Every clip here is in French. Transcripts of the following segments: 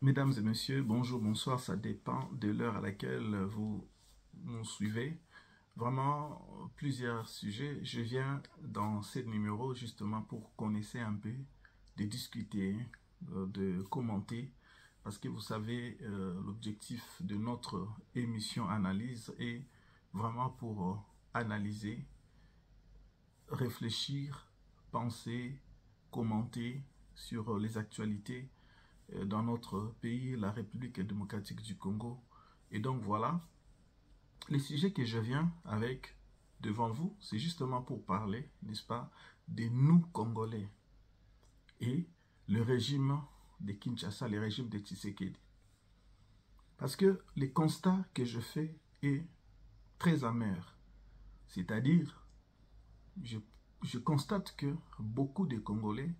Mesdames et messieurs, bonjour, bonsoir, ça dépend de l'heure à laquelle vous nous suivez. Vraiment, plusieurs sujets. Je viens dans ce numéro justement pour qu'on essaie un peu de discuter, de commenter, parce que vous savez, l'objectif de notre émission Analyse est vraiment pour analyser, réfléchir, penser, commenter sur les actualités dans notre pays, la République démocratique du Congo. Et donc voilà, les sujets que je viens avec devant vous, c'est justement pour parler, n'est-ce pas, des nous Congolais et le régime de Kinshasa, le régime de Tshisekedi. Parce que les constats que je fais est très amer. C'est-à-dire, je constate que beaucoup de Congolais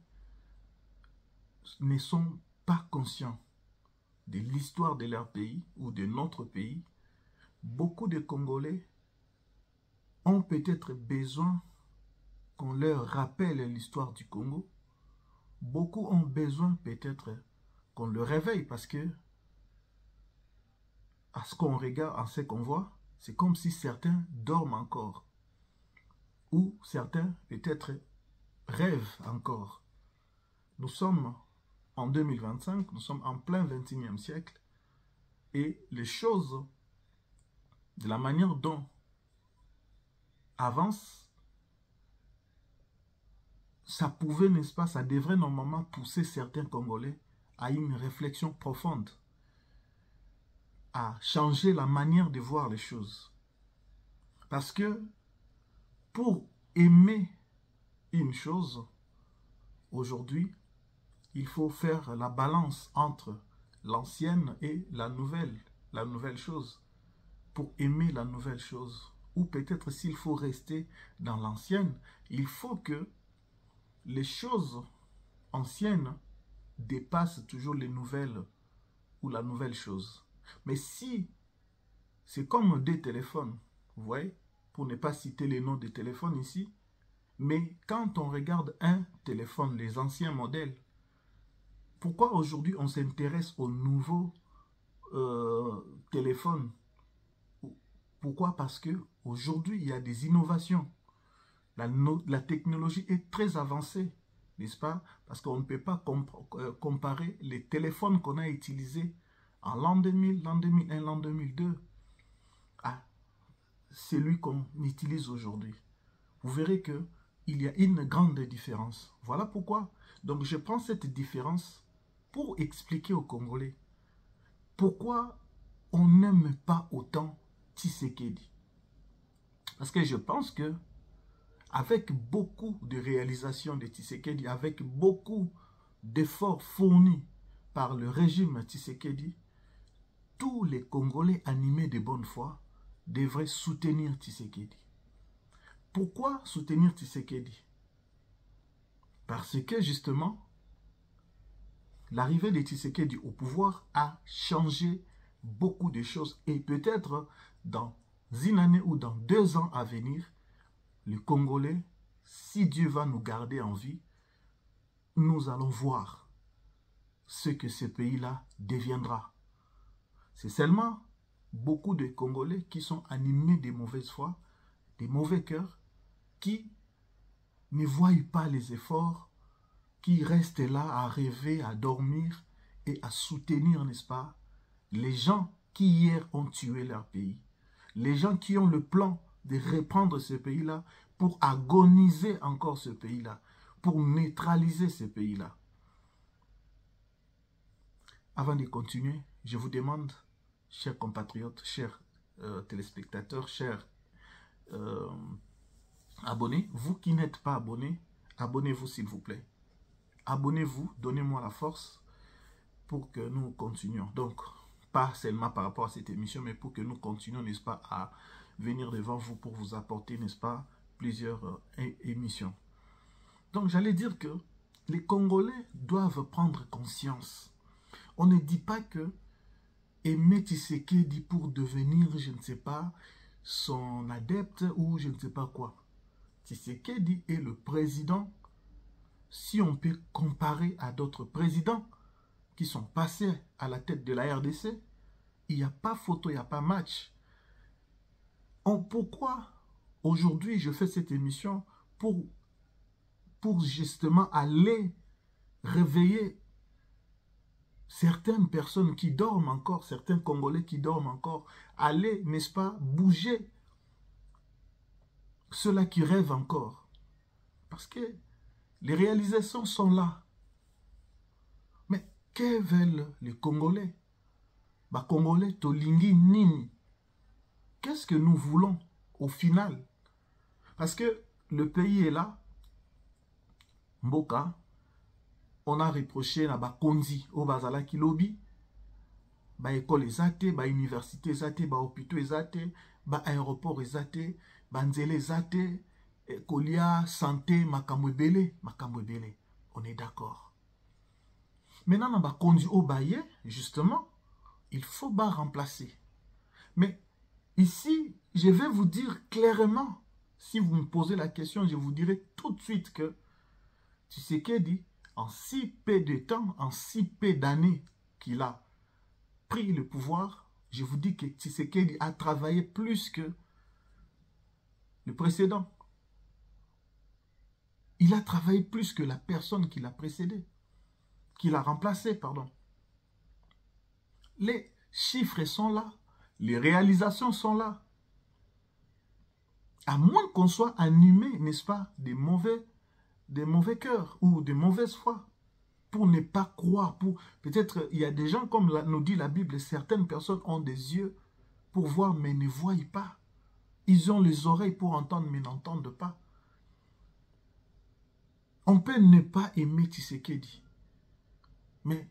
ne sont pas conscients de l'histoire de leur pays ou de notre pays. Beaucoup de Congolais ont peut-être besoin qu'on leur rappelle l'histoire du Congo. Beaucoup ont besoin peut-être qu'on le réveille parce que à ce qu'on regarde, à ce qu'on voit, c'est comme si certains dorment encore. Ou certains peut-être rêvent encore. Nous sommes en 2025, nous sommes en plein 21e siècle et les choses, de la manière dont avancent, ça pouvait, n'est-ce pas, ça devrait normalement pousser certains Congolais à une réflexion profonde, à changer la manière de voir les choses. Parce que pour aimer une chose, aujourd'hui, il faut faire la balance entre l'ancienne et la nouvelle chose, pour aimer la nouvelle chose. Ou peut-être s'il faut rester dans l'ancienne, il faut que les choses anciennes dépassent toujours les nouvelles ou la nouvelle chose. Mais si c'est comme des téléphones, vous voyez, pour ne pas citer les noms des téléphones ici, mais quand on regarde un téléphone, les anciens modèles, pourquoi aujourd'hui on s'intéresse aux nouveaux téléphones? Pourquoi? Parce que aujourd'hui il y a des innovations. La technologie est très avancée, n'est-ce pas? Parce qu'on ne peut pas comparer les téléphones qu'on a utilisés en l'an 2000, l'an 2001, l'an 2002 à celui qu'on utilise aujourd'hui. Vous verrez qu'il y a une grande différence. Voilà pourquoi. Donc je prends cette différence pour expliquer aux Congolais pourquoi on n'aime pas autant Tshisekedi. Parce que je pense que avec beaucoup de réalisations de Tshisekedi, avec beaucoup d'efforts fournis par le régime Tshisekedi, tous les Congolais animés de bonne foi devraient soutenir Tshisekedi. Pourquoi soutenir Tshisekedi? Parce que justement, l'arrivée de Tshisekedi au pouvoir a changé beaucoup de choses et peut-être dans une année ou dans 2 ans à venir, les Congolais, si Dieu va nous garder en vie, nous allons voir ce que ce pays-là deviendra. C'est seulement beaucoup de Congolais qui sont animés de mauvaise foi, de mauvais cœurs, qui ne voient pas les efforts, qui restent là à rêver, à dormir et à soutenir, n'est-ce pas, les gens qui hier ont tué leur pays, les gens qui ont le plan de reprendre ce pays-là pour agoniser encore ce pays-là, pour neutraliser ce pays-là. Avant de continuer, je vous demande, chers compatriotes, chers téléspectateurs, chers abonnés, vous qui n'êtes pas abonnés, abonnez-vous s'il vous plaît. Abonnez-vous, donnez-moi la force pour que nous continuions. Donc, pas seulement par rapport à cette émission, mais pour que nous continuions, n'est-ce pas, à venir devant vous pour vous apporter, n'est-ce pas, plusieurs émissions. Donc, j'allais dire que les Congolais doivent prendre conscience. On ne dit pas que aimer Tshisekedi pour devenir, je ne sais pas, son adepte ou je ne sais pas quoi. Tshisekedi est le président, si on peut comparer à d'autres présidents qui sont passés à la tête de la RDC, il n'y a pas photo, il n'y a pas match. Pourquoi aujourd'hui je fais cette émission pour justement aller réveiller certaines personnes qui dorment encore, certains Congolais qui dorment encore, aller, n'est-ce pas, bouger ceux-là qui rêvent encore. Parce que les réalisations sont là. Mais que veulent les Congolais? Bah, Congolais, tolingi nini. Qu'est-ce que nous voulons au final? Parce que le pays est là. Mboka, on a reproché na ba konzi au bazala kilobi, ba école ezate, ba université ezate, ba hôpitaux ezate, ba aéroport ezate, ba nzele ezate, kolia santé makambo ebele. On est d'accord. Maintenant na ba konzi au baye, justement, il faut ba remplacer. Mais ici, je vais vous dire clairement, si vous me posez la question, je vous dirai tout de suite que Tshisekedi, en si peu de temps, en si peu d'années qu'il a pris le pouvoir, je vous dis que Tshisekedi a travaillé plus que le précédent. Il a travaillé plus que la personne qui l'a précédé, qui l'a remplacé, pardon. Les chiffres sont là, les réalisations sont là. À moins qu'on soit animé, n'est-ce pas, des mauvais cœurs ou de mauvaise foi, pour ne pas croire. Peut-être il y a des gens, comme nous dit la Bible, certaines personnes ont des yeux pour voir mais ne voient pas. Ils ont les oreilles pour entendre mais n'entendent pas. On peut ne pas aimer Tshisekedi, mais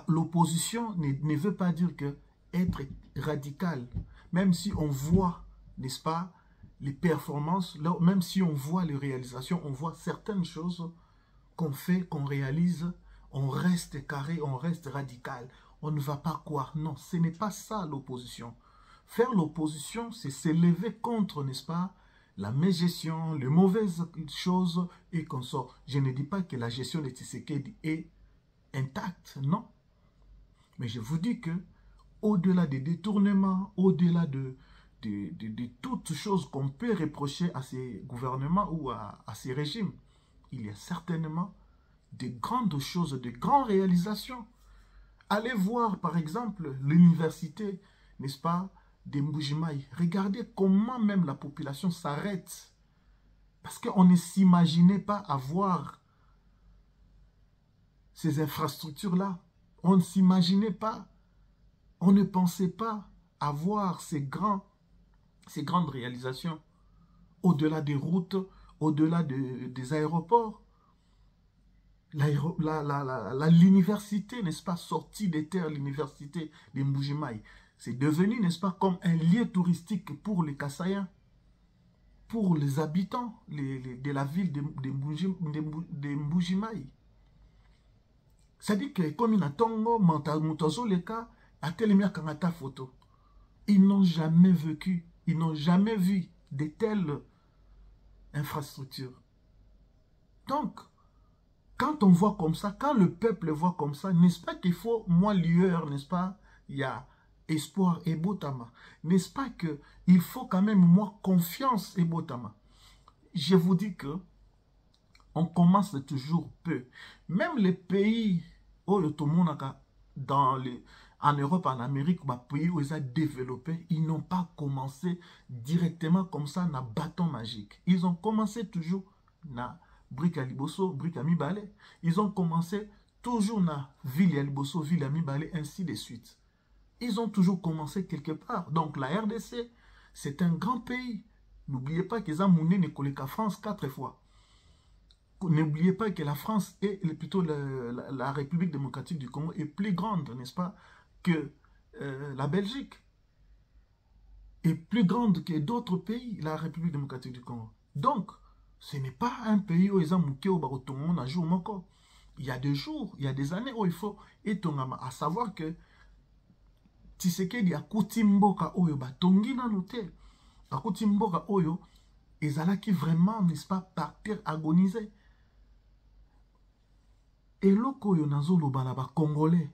l'opposition ne veut pas dire que être radical, même si on voit, n'est-ce pas, les performances, même si on voit les réalisations, on voit certaines choses qu'on fait, qu'on réalise, on reste carré, on reste radical. On ne va pas croire. Non, ce n'est pas ça l'opposition. Faire l'opposition, c'est s'élever contre, n'est-ce pas, la mégestion, les mauvaises choses et qu'on sort. Je ne dis pas que la gestion de Tshisekedi est intacte, non. Mais je vous dis que au-delà des détournements, au-delà de toutes choses qu'on peut reprocher à ces gouvernements ou à ces régimes, il y a certainement de grandes choses, de grandes réalisations. Allez voir par exemple l'université, n'est-ce pas, de Mbujimayi. Regardez comment même la population s'arrête. Parce qu'on ne s'imaginait pas avoir ces infrastructures-là. On ne s'imaginait pas, on ne pensait pas avoir ces grandes réalisations. Au-delà des routes, au-delà des aéroports. L'université, n'est-ce pas, sortie des terres, l'université de Mbujimayi, c'est devenu, n'est-ce pas, comme un lieu touristique pour les Kassaïens, pour les habitants de la ville de Mbujimayi. C'est-à-dire que comme il a tongo, Montazo les cas, à Télémia Kangata photo, ils n'ont jamais vécu, ils n'ont jamais vu de telles infrastructures. Donc, quand on voit comme ça, quand le peuple voit comme ça, n'est-ce pas qu'il faut, moi, lueur, n'est-ce pas, il y a espoir et botama. N'est-ce pas qu'il faut quand même, moi, confiance et botama. Je vous dis que on commence toujours peu. Même les pays où le tout le monde en Europe, en Amérique, les pays où ils ont développé, ils n'ont pas commencé directement comme ça, na bâton magique. Ils ont commencé toujours na brique à liboso, brique à mibale. Ils ont commencé toujours na ville à liboso, ville à mibale, ainsi de suite. Ils ont toujours commencé quelque part. Donc la RDC, c'est un grand pays. N'oubliez pas qu'ils ont mouné la France 4 fois. N'oubliez pas que la France est plutôt la République démocratique du Congo est plus grande, n'est-ce pas, que la Belgique. Est plus grande que d'autres pays, la République démocratique du Congo. Donc, ce n'est pas un pays où ils ont mouké au baroton un jour encore. Il y a des jours, il y a des années où il faut étonnamment à savoir que Tshisekedi a Koutimboka Oyo batongi na noté. A Koutimboka Oyo, ezalaki vraiment, n'est-ce pas, par terre agonisé. eloko yo nazoloba na ba Congolais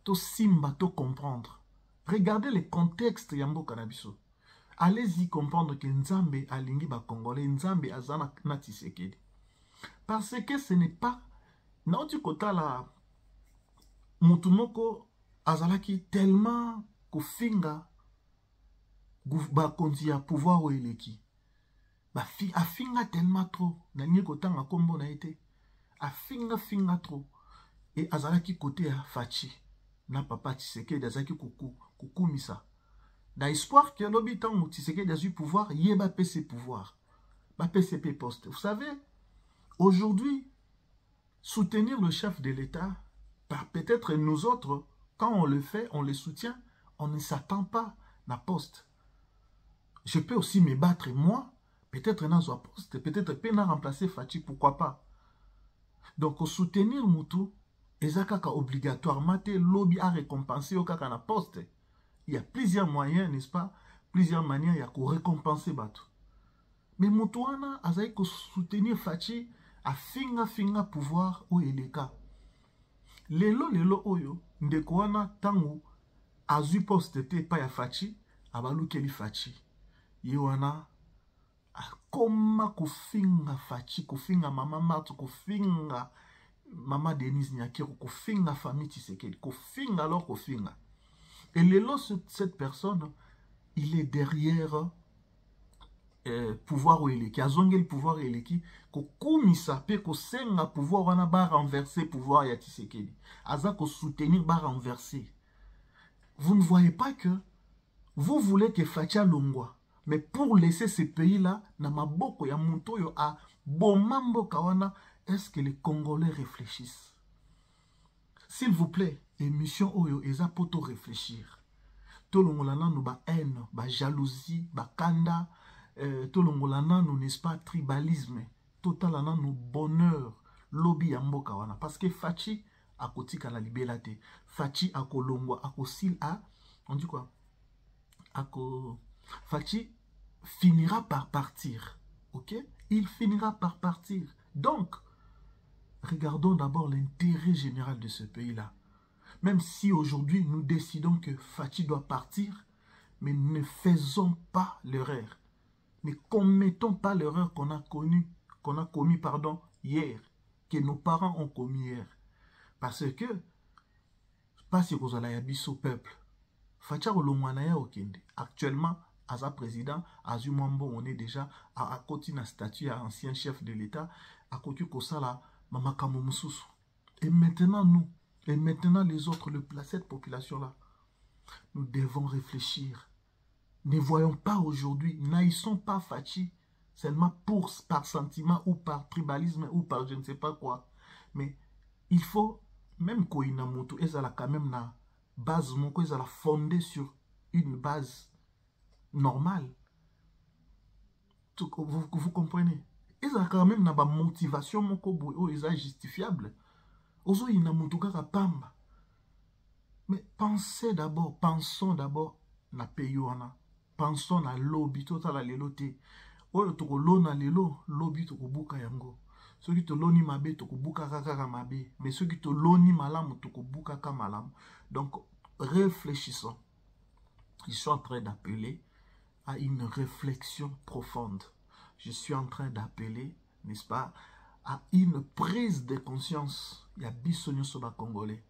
to simba to comprendre. Regardez les contextes ya mboka na biso. Allez-y comprendre que Nzambe alingi ba Congolais, Nzambe azana na Tshisekedi. Parce que ce n'est pas nauti kota la mutu moko azalaki tellement kofinga bakonzi ya pouvoir oeleki. Afinga tellement trop. Nalingi kotanga kombo na ete. Afinga trop. Et azalaki côté ya Fachi. Na papa Tshisekedi azalaki kukumisa. Da espoir que lobi tango Tshisekedi a eu pouvoir, yeba PC pouvoir. Ba PCP poste. Vous savez, aujourd'hui, soutenir le chef de l'État, peut-être nous autres, quand on le fait, on le soutient, on ne s'attend pas à poste. Je peux aussi me battre moi, peut-être dans un poste, peut-être pas remplacer Fachi, pourquoi pas. Donc, soutenir Moutou, ezakaka obligatoirement te lobby à récompenser au kaka na poste. Il y a plusieurs moyens, n'est-ce pas? Plusieurs manières, il y a qu'on récompenser Batou. Mais Moutouana, azaï ko soutenir Fachi, a finga pouvoir ou eleka. Lelo oyo, ndekouana tangu, azu poste te pa ya Fachi, abalu keli Fachi. Yewana, koma kufinga Fachi, kufinga mama Martu, kufinga mama Denise Nyakiro, kufinga famille Tshisekedi, kufinga alors kufinga. Et lelo, cette personne, il est derrière pouvoir ou eleki. Azonge le pouvoir eleki, ko kumisa pe ko senga pouvoir wana ba renverser pouvoir ya Tshisekedi. Aza ko soutenir ba renverser. Vous ne voyez pas que vous voulez que Facha Longwa, mais pour laisser ce pays-là, na maboko ya Muntoyo a bomambo kawana, est-ce que les Congolais réfléchissent? S'il vous plaît, émission Oyo, eza poto réfléchir. Tolongolana nous ba haine, ba jalousie, ba kanda, tolongolana nous n'est-ce pas tribalisme, totalana nous bonheur, lobby ya mboka wana. Parce que Fachi a kotika la libérate, Fachi a kolongwa, a kosil a, on dit quoi? Fachi finira par partir, ok? Il finira par partir. Donc, regardons d'abord l'intérêt général de ce pays-là. Même si aujourd'hui nous décidons que Fachi doit partir, mais ne faisons pas l'erreur. Ne commettons pas l'erreur qu'on a commis hier, que nos parents ont commis hier. Parce que, pas si vous allez habiter au peuple. Facha Olomwanaya Okende. Actuellement, Aza président, Azu Mambo, on est déjà à côté d'un statut à ancien chef de l'État, à côté de ça, Mama Kamomususu. Et maintenant, nous, et maintenant les autres, cette population-là, nous devons réfléchir. Ne voyons pas aujourd'hui, n'haïssons pas Fachi, seulement par sentiment ou par tribalisme ou par je ne sais pas quoi. Mais il faut, même Koinamoto, ils ont quand même la base, ils ont fondé sur une base normale. Vous comprenez? Ils ont quand même la motivation, ils ont justifiable. Ozo inamoto kaka pamba. Mais pensez d'abord, pensons d'abord na peyoana. Pensons na lobby total la lelote. Oyo toko lona lelo, lobby toko buka yango. Ceux qui te loni mabe toko buka kaka mabe. Mais ceux qui te loni malamu toko buka kaka malamu. Donc, réfléchissons. Je suis en train d'appeler à une réflexion profonde. Je suis en train d'appeler, n'est-ce pas, à une prise de conscience. Il y a bisogno soba congolais.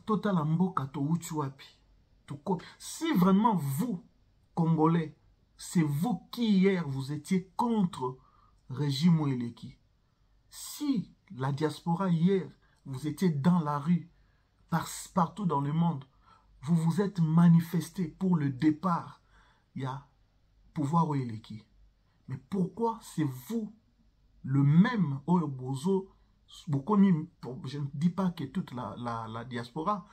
Total mboka to uchuapi. Si vraiment vous, Congolais, c'est vous qui hier vous étiez contre régime Oueleki. Si la diaspora hier vous étiez dans la rue, partout dans le monde, vous vous êtes manifesté pour le départ, il y a pouvoir Oueleki. Mais pourquoi c'est vous, le même Oyobozo, je ne dis pas que toute la diaspora,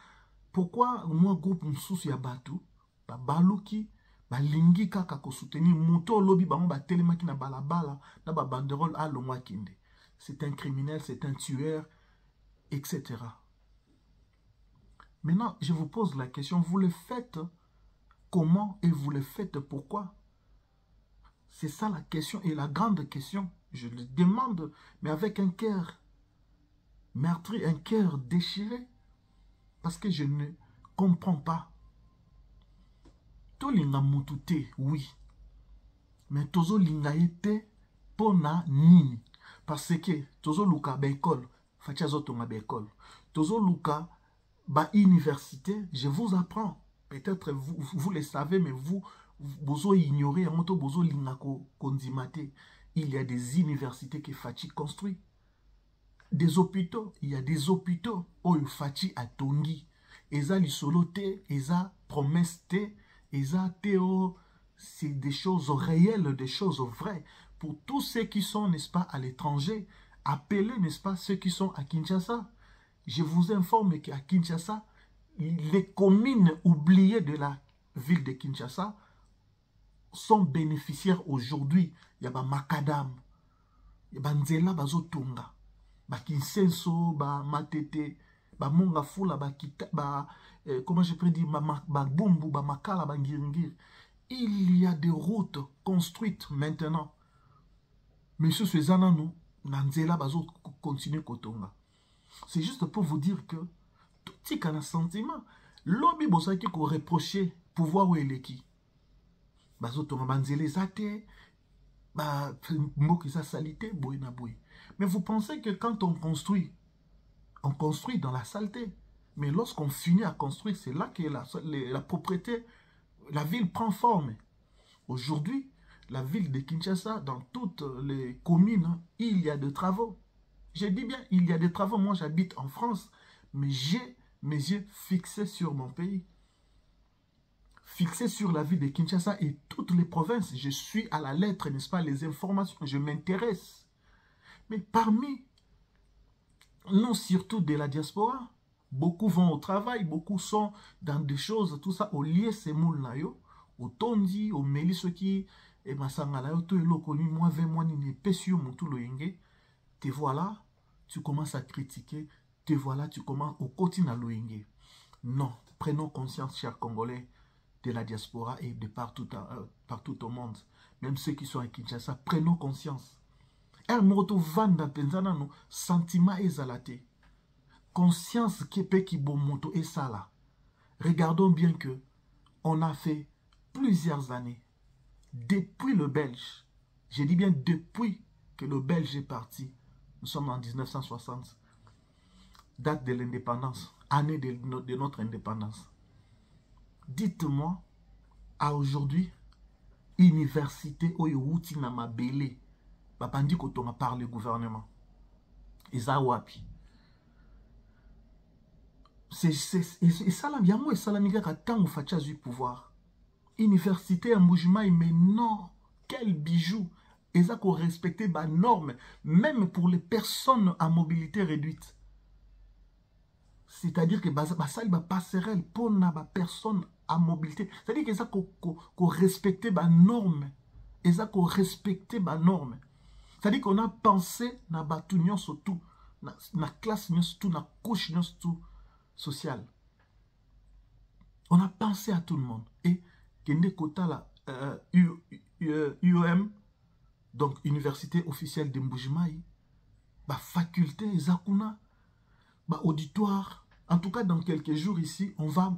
pourquoi moi groupe Msousu ya Batu, Baluki, Balingi kaka ko soutenir Mouto lobby bango ba telemaki na balabala, na ba banderole à Longwa Kinde. C'est un criminel, c'est un tueur, etc. Maintenant, je vous pose la question, vous le faites comment et vous le faites pourquoi? C'est ça la question et la grande question. Je le demande, mais avec un cœur meurtri, un cœur déchiré. Parce que je ne comprends pas. Tolinga mutute, oui. Mais tozo linga ete pona nini. Parce que tozo luka ba école. Facha zotonga ba école. Tozo luka ba université. Je vous apprends. Peut-être vous le savez, mais vous ignorez. Il y a des universités que Fachi construit. Des hôpitaux. Il y a des hôpitaux. Oh, Fachi a tongi. Eza lisolo te. Eza promesse te. Eza théo. C'est des choses réelles, des choses vraies. Pour tous ceux qui sont, n'est-ce pas, à l'étranger, appelez, n'est-ce pas, ceux qui sont à Kinshasa. Je vous informe qu'à Kinshasa, les communes oubliées de la ville de Kinshasa sont bénéficiaires aujourd'hui. Il y a Makadam, il y a Nzela Bazotunga, Kinsenso, Matete, Mongafula, comment je peux dire, Bumbu, Makala, Bangiringir. Il y a des routes construites maintenant. Monsieur Suezana, nous, Nzela Bazo continue Kotonga. C'est juste pour vous dire que tout ce qu'on a sentiment, l'objet bosaki qu'on reprochait pouvoir ou eleki. Bazo tonga banzele zate, mokisa salité, boy na boy. Mais vous pensez que quand on construit dans la saleté. Mais lorsqu'on finit à construire, c'est là que la propriété, la ville prend forme. Aujourd'hui, la ville de Kinshasa, dans toutes les communes, il y a des travaux. Je dis bien, il y a des travaux. Moi, j'habite en France, mais j'ai mes yeux fixés sur mon pays. Fixés sur la ville de Kinshasa et toutes les provinces. Je suis à la lettre, n'est-ce pas, les informations. Je m'intéresse. Mais parmi nous, surtout de la diaspora, beaucoup vont au travail, beaucoup sont dans des choses, tout ça, au lieu c'est moulayo, au tondi, au melisoki, et masangalayo, tout est connu, moi, 20 mois, ni pesio, mon tout le yenge. Te voilà, tu commences à critiquer, te voilà, tu commences au quotidien le yenge. Non, prenons conscience, chers Congolais, de la diaspora et de partout au monde. Même ceux qui sont à Kinshasa, prenons conscience. Un moto vanda penzana no sentiment ezalate. Conscience kepe ki bon moto et ça là. Regardons bien que on a fait plusieurs années depuis le Belge. Je dis bien depuis que le Belge est parti. Nous sommes en 1960. Date de l'indépendance, année de notre indépendance. Dites-moi, à aujourd'hui, université Oyouti na mabele, babandi kotonga par le gouvernement. Eza wapi. Et ça là, bien moi, et ça là, miga katango facha du pouvoir. Université à Mboujimai, mais non, quel bijou. Eza ko respecter ba normes, même pour les personnes à mobilité réduite. C'est-à-dire que ça va passerelle pour na ba personne à mobilité. C'est-à-dire que ça ko respecter ba normes. Et ça ko respecter ba normes. C'est-à-dire qu'on a pensé na batunion surtout, na classe surtout, na couche surtout sociale. On a pensé à tout le monde. Et Kende Kota la UOM, donc Université officielle de Mboujimai, ba faculté Zakuna, ba auditoire. En tout cas, dans quelques jours ici, on va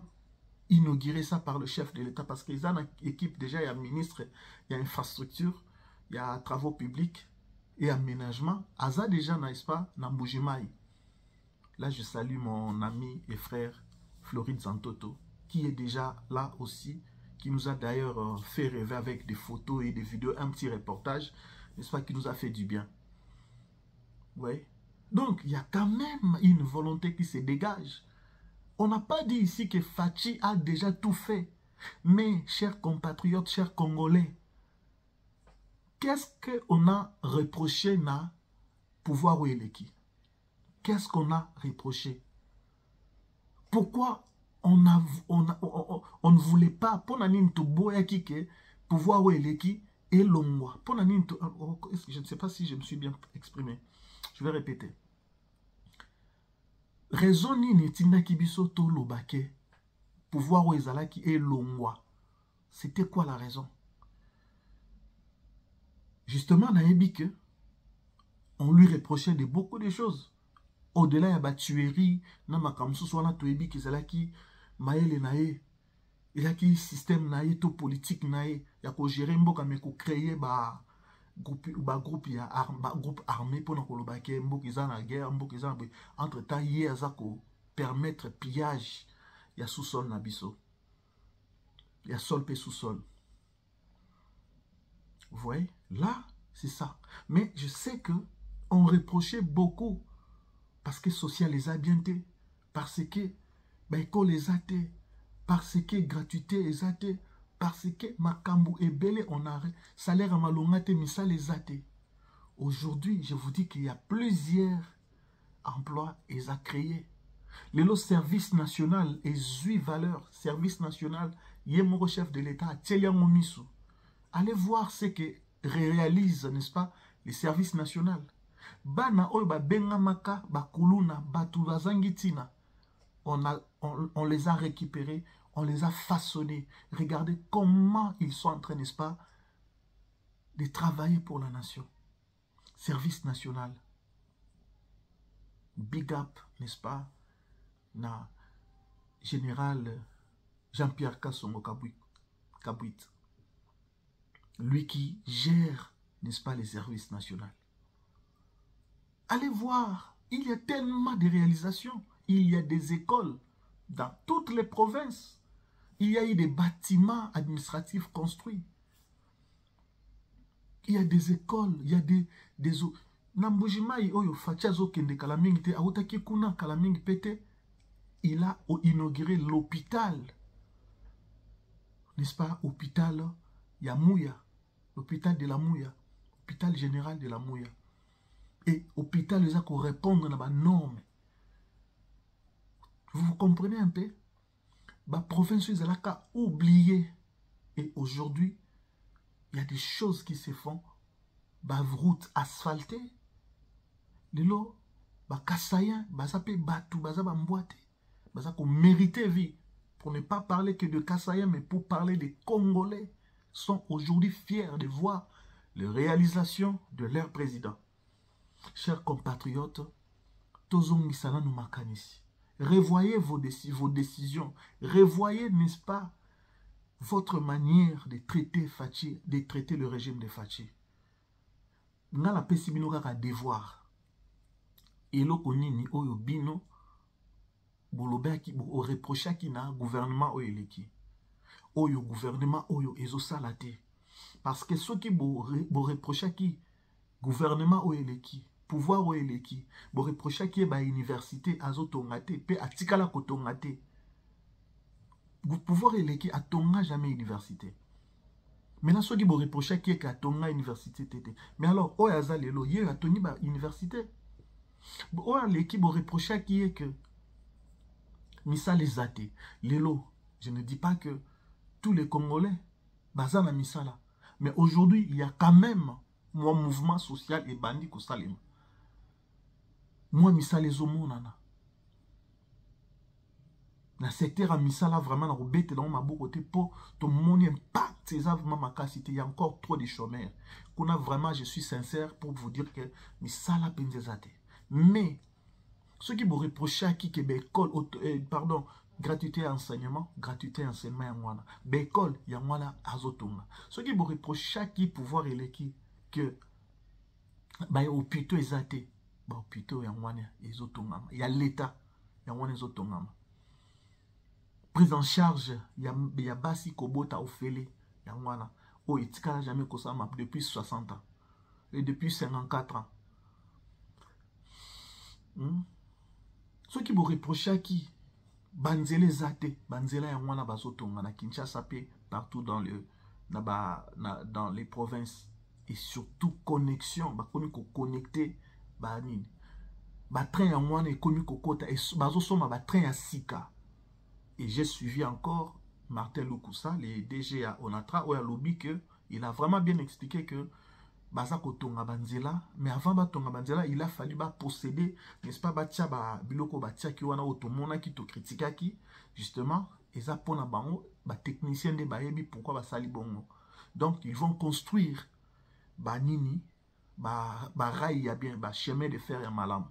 inaugurer ça par le chef de l'État parce qu'ils ont une équipe déjà, il y a ministre, il y a infrastructure, il y a travaux publics et aménagement. Aza déjà, n'est-ce pas, na Mboujimai. Là, je salue mon ami et frère Floride Zantoto, qui est déjà là aussi, qui nous a d'ailleurs fait rêver avec des photos et des vidéos, un petit reportage, n'est-ce pas, qui nous a fait du bien. Oui. Donc, il y a quand même une volonté qui se dégage. On n'a pas dit ici que Fachi a déjà tout fait. Mais, chers compatriotes, chers Congolais, qu'est-ce qu'on a reproché na pouvoir ou eleki? Qu'est-ce qu'on a reproché? Pourquoi on ne voulait pas, pour nanin to boya kike, pouvoir ou eleki et longwa. Pour nanin to, je ne sais pas si je me suis bien exprimé. Je vais répéter. Raison ni netinda kibiso to lobake, pouvoir ou ezalaki et longwa. C'était quoi la raison? Justement, naebi que on lui reprochait de beaucoup de choses. au-delà ya ba tuerie na makamsu so na toyebi kizalaki maele na ye elaki système na ye to politique na ye ya ko gérer mboka mais ko créer ba groupe ya groupe armé pour na koloba ke mboka za na guerre mboka za entre temps ye aza ko permettre pillage ya sous-sol na biso ya sol pe sous-sol. Vous voyez là c'est ça, mais je sais que on reprochait beaucoup parce que social les a bien été, parce que école les a été, parce que gratuité les a été, parce que makambu et belé on a salaire à malongate misa les a été. Aujourd'hui, je vous dis qu'il y a plusieurs emplois et à créer. Le service national et zui valeur, service national, yemoro chef de l'État, Tchelia Momisu. Allez voir ce que réalise, n'est-ce pas, les services nationaux. Bana oyo ba benga maka ba kuluna batu bazangitina. On les a récupérés, on les a façonnés. Regardez comment ils sont en train, n'est-ce pas, de travailler pour la nation. Service national. Big up, n'est-ce pas, na général Jean-Pierre Kassongo Kabouit. Lui qui gère, n'est-ce pas, les services nationaux. Allez voir, il y a tellement de réalisations. Il y a des écoles dans toutes les provinces. Il y a eu des bâtiments administratifs construits. Il y a des écoles, il y a des Nambujimai oyo fachazo kende kalamingi te autaki kuna kalamingi pete. Il a inauguré l'hôpital. N'est-ce pas, hôpital Yamouya, l'hôpital de la Mouya, hôpital général de la Mouya. Et hôpital les a qu'on répondre à la norme. Vous comprenez un peu? La province ils a oublié. Et aujourd'hui, il y a des choses qui se font. Bah route asphaltée. Lelo, bah kassayen, bah ça peut battre, bah ça va m'boiter. Bah ça qu'on mérite vie. Pour ne pas parler que de kassayen, mais pour parler des Congolais sont aujourd'hui fiers de voir les réalisations de leur président. Chers compatriotes, tozongisana nous makanisi. Revoyez vos décisions. Revoyez, n'est-ce pas, votre manière de traiter Fachi, de traiter le régime de Fachi. Nga la pesibino kaka devoir. Eloko nini oyo bino bolobaki bo reprochaki na gouvernement oyo eleki. Oyo gouvernement oyo ezosala te. Parce que ceux qui bo reprochaki gouvernement oyo eleki, pouvoir oyo eleki, bo reprochaki ba université azotonga te pe atikala kotonga te. Pouvoir eleki atonga jamais université. Maintenant, ceux qui vous reprochent qui est qu'à ton université. Mais alors, oh, yaza lelo, yé a toni ba université. Oh, l'équipe vous reproche qui est que misa les athées. Lelo, je ne dis pas que tous les Congolais, bazana misa là. Mais aujourd'hui, il y a quand même mon mouvement social et bandit ko salem. Moi, misa les omonana. Na secteur à misala vraiment na robete dans ma beau côté pour ton mon impact c'est vraiment ma capacité. Il y a encore trop de chômeurs. Qu'on a vraiment, je suis sincère pour vous dire que misala penzezate. Mais ceux qui vous reprochent à qui que l'école pardon gratuité enseignement yangwana l'école yangwana azotonga. Ceux qui vous reprochent à qui pouvoir eleki que ba hôpitaux ezate ba hôpitaux yangwana ezotonga. Il y a l'état yangwana ezotonga. Prise en charge, il y a Basi Kobota Ofele, Yangwana, oh, il n'a jamais Kosama depuis 60 ans, et depuis 54 ans. Ceux qui vous reprochent à qui? Banzele Zate, Banzela Yangwana Bazotonga, na Kinshasa, partout dans les provinces, et surtout connexion, bah, connecté, bah, nini. Bah, train Yangwana est connu Kokota, et Bazosoma, bah, train à Sika. Et j'ai suivi encore Martin Lukusa, le DG à Onatra, où il a lobby que il a vraiment bien expliqué que Bazako Tonga Banzela, mais avant Batonga Banzela, il a fallu posséder, n'est-ce pas, Batia Biloko Batia qui wana otomona qui to critica qui, justement, et ça pour na technicien de Bayebi, pourquoi Basali Bongo. Donc ils vont construire Banini, Rail, il y a bien, chemin de fer et malam.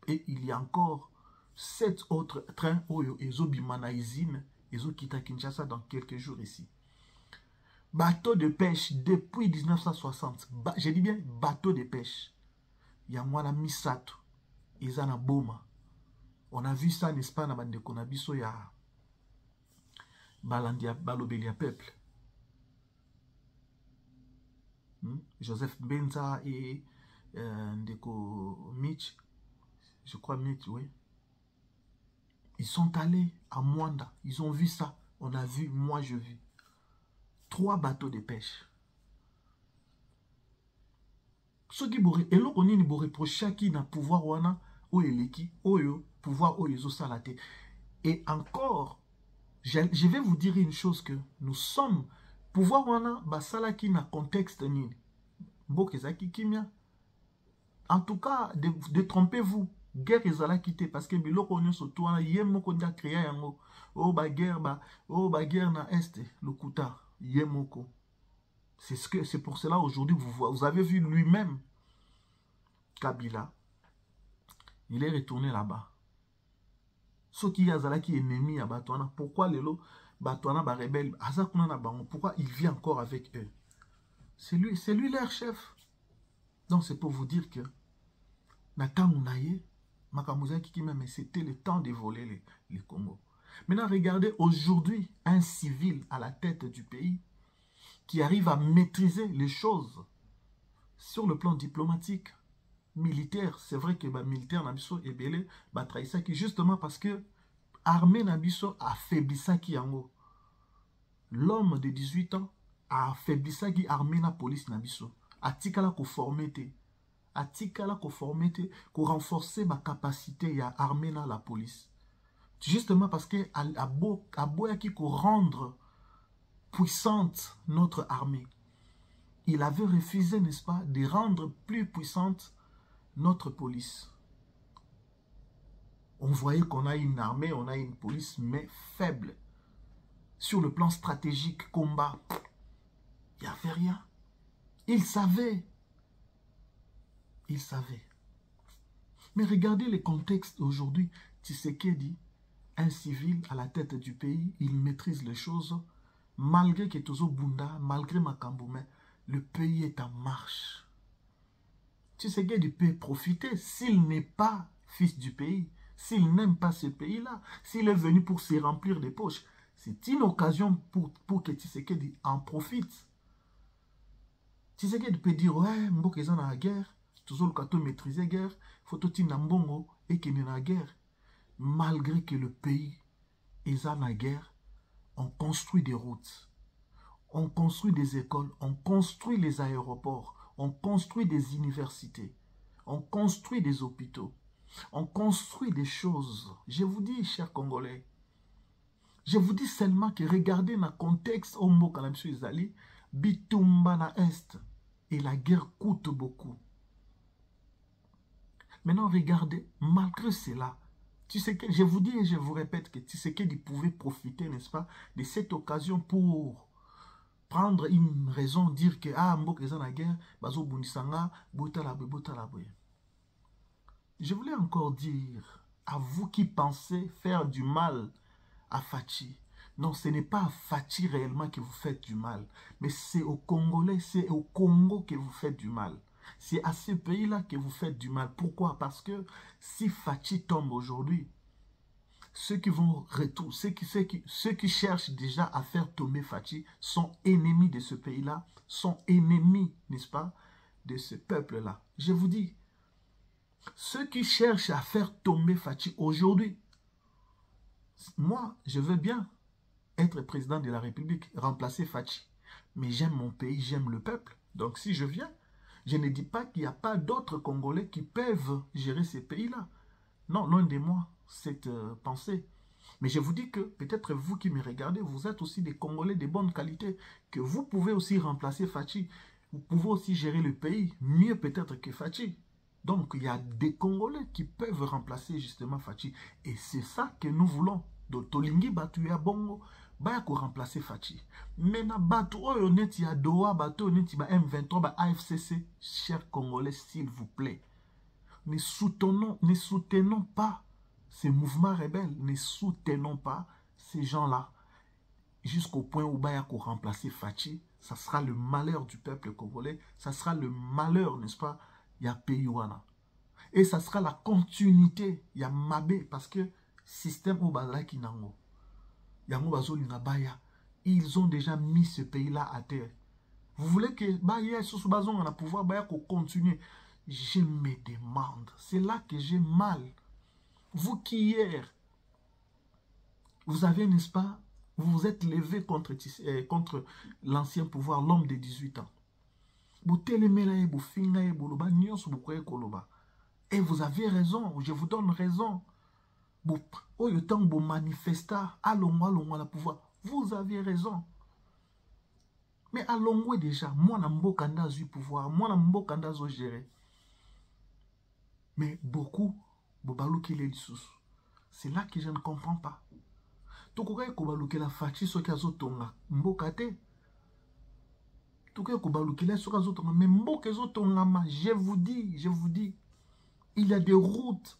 Et il y a encore 7 autres trains Oyo et Zobimana Izine et Zokita Kinshasa dans quelques jours ici. Bateau de pêche depuis 1960. Je dis bien bateau de pêche. Il y a moi la Misato. Izana Boma. On a vu ça, n'est-ce pas, dans bande Konabiso ya Balandia Balobelia Peuple. Joseph Benza et Ndeko Mitch. Je crois Mitch, oui. Ils sont allés à Mwanda. Ils ont vu ça. On a vu, moi je vis. 3 bateaux de pêche. Ceux qui pourraient, et là on y reprocher qui n'a pouvoir wana ou eleki oyo pouvoir oyo salate. Et encore, je vais vous dire une chose que nous sommes pouvoir wana basala qui n'a contexte ni bokezaki kimia. En tout cas, détrompez-vous. Guerre ezala quitté parce que biloko onyo surtout wana yemoko nda créer yango. Oh ba guerre na est le kuta yemoko. C'est pour cela aujourd'hui vous avez vu lui-même Kabila. Il est retourné là-bas. Ceux qui yazala qui ennemi à Batouana, pourquoi lelo Batouana ba rebelle azakuna na bango, pourquoi il vit encore avec eux? C'est lui leur chef. Donc c'est pour vous dire que Nakamounaye Makamuza Kikima, mais c'était le temps de voler les Congo. Maintenant, regardez aujourd'hui un civil à la tête du pays qui arrive à maîtriser les choses sur le plan diplomatique, militaire. C'est vrai que militaire Nabiso est belé, trahissa qui justement parce que armée Nabiso a affaibli ça qui yango. L'homme de 18 ans a affaibli ça qui armée na police Nabiso. A tikala ko formete. A tikala ko formete ko renforcer ma capacité à armer na la police. Justement parce que a boya qui ko rendre puissante notre armée. Il avait refusé, n'est-ce pas, de rendre plus puissante notre police. On voyait qu'on a une armée, on a une police, mais faible. Sur le plan stratégique, combat, il n'y avait rien. Il savait. Il savait. Mais regardez le contexte aujourd'hui. Tshisekedi, un civil à la tête du pays, il maîtrise les choses. Malgré que Tozo Bunda, malgré Makamboume, le pays est en marche. Tshisekedi peut profiter s'il n'est pas fils du pays, s'il n'aime pas ce pays-là, s'il est venu pour se remplir les poches. C'est une occasion pour que Tshisekedi en profite. Tshisekedi peut dire, ouais, Mboka est dans la guerre, Tozo le kato maîtriser la guerre, faut tout Nambongo et qu'il est dans la guerre. Malgré que le pays est dans la guerre, on construit des routes, on construit des écoles, on construit les aéroports, on construit des universités, on construit des hôpitaux, on construit des choses. Je vous dis, chers Congolais, je vous dis seulement que regardez dans le contexte où Mboka na biso ezali, bitumba na est, et la guerre coûte beaucoup. Maintenant, regardez, malgré cela, Tshisekedi, je vous dis et je vous répète que Tshisekedi pouvait profiter, n'est-ce pas, de cette occasion pour prendre une raison, dire que ah, Mboka est dans la guerre, bazo bunisanga, botalabwe. Je voulais encore dire à vous qui pensez faire du mal à Fachi. Non, ce n'est pas à Fachi réellement que vous faites du mal, mais c'est aux Congolais, c'est au Congo que vous faites du mal. C'est à ce pays-là que vous faites du mal. Pourquoi? Parce que si Fachi tombe aujourd'hui, ceux qui vont retourner, ceux qui cherchent déjà à faire tomber Fachi sont ennemis de ce pays-là, sont ennemis, n'est-ce pas, de ce peuple-là. Je vous dis, ceux qui cherchent à faire tomber Fachi aujourd'hui, moi, je veux bien être président de la République, remplacer Fachi. Mais j'aime mon pays, j'aime le peuple. Donc si je viens, je ne dis pas qu'il n'y a pas d'autres Congolais qui peuvent gérer ces pays-là. Non, loin de moi, cette pensée. Mais je vous dis que peut-être vous qui me regardez, vous êtes aussi des Congolais de bonne qualité, que vous pouvez aussi remplacer Fachi. Vous pouvez aussi gérer le pays, mieux peut-être que Fachi. Donc il y a des Congolais qui peuvent remplacer justement Fachi. Et c'est ça que nous voulons. Donc Tolingi Batuya Bongo, ba ko remplacer Fachi. Maintenant, bateau honnête, il y a Doha, bateau honnête, il y a M23, ba AFCC. Chers Congolais, s'il vous plaît, ne soutenons pas ces mouvements rebelles, ne soutenons pas ces gens-là, jusqu'au point où Bayako remplacer Fachi, ça sera le malheur du peuple congolais, ça sera le malheur, n'est-ce pas, il y a Payouana. Et ça sera la continuité, il y a Mabé, parce que système Obala Kinango, Yango Bazoli Nabaya, ils ont déjà mis ce pays-là à terre. Vous voulez que Baya sous Bazon on a pouvoir Bayako continue. Je me demande, c'est là que j'ai mal. Vous qui hier, vous avez, n'est-ce pas, vous vous êtes levé contre l'ancien pouvoir, l'homme de 18 ans. Et vous avez raison, je vous donne raison. Vous avez raison. Mais allons déjà, moi na mbokanda du pouvoir, moi na mbokanda zo gérer. Mais beaucoup, c'est là que je ne comprends pas. Tokoka kobaluke la fachi soki azotonga mbokate. Tokoka kobaluke la soki azotonga mais mboka ezotonga ma, je vous dis, il y a des routes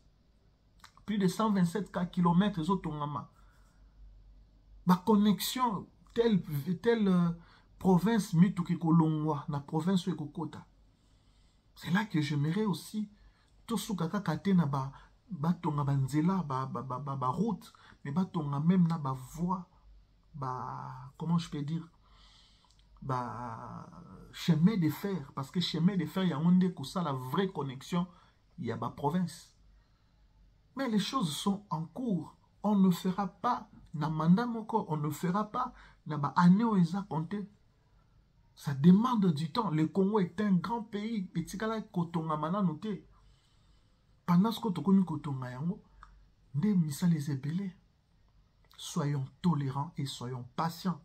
plus de 127 km ezotonga ma. Ma connexion telle province mituki kolongwa na province ekokota. C'est là que j'aimerais aussi tosukaka kate na batonga banzela ba route mais batonga même na ba voie comment je peux dire chemin de fer parce que chemin de fer il y a onde que ça la vraie connexion il y a ba province mais les choses sont en cours on ne fera pas na mandat moko on ne fera pas na ba année oza compter ça demande du temps le Congo est un grand pays petit kala kotonga mana noté pendant ce que tu connais kotonga yango nde misala les ebele. Soyons tolérants et soyons patients.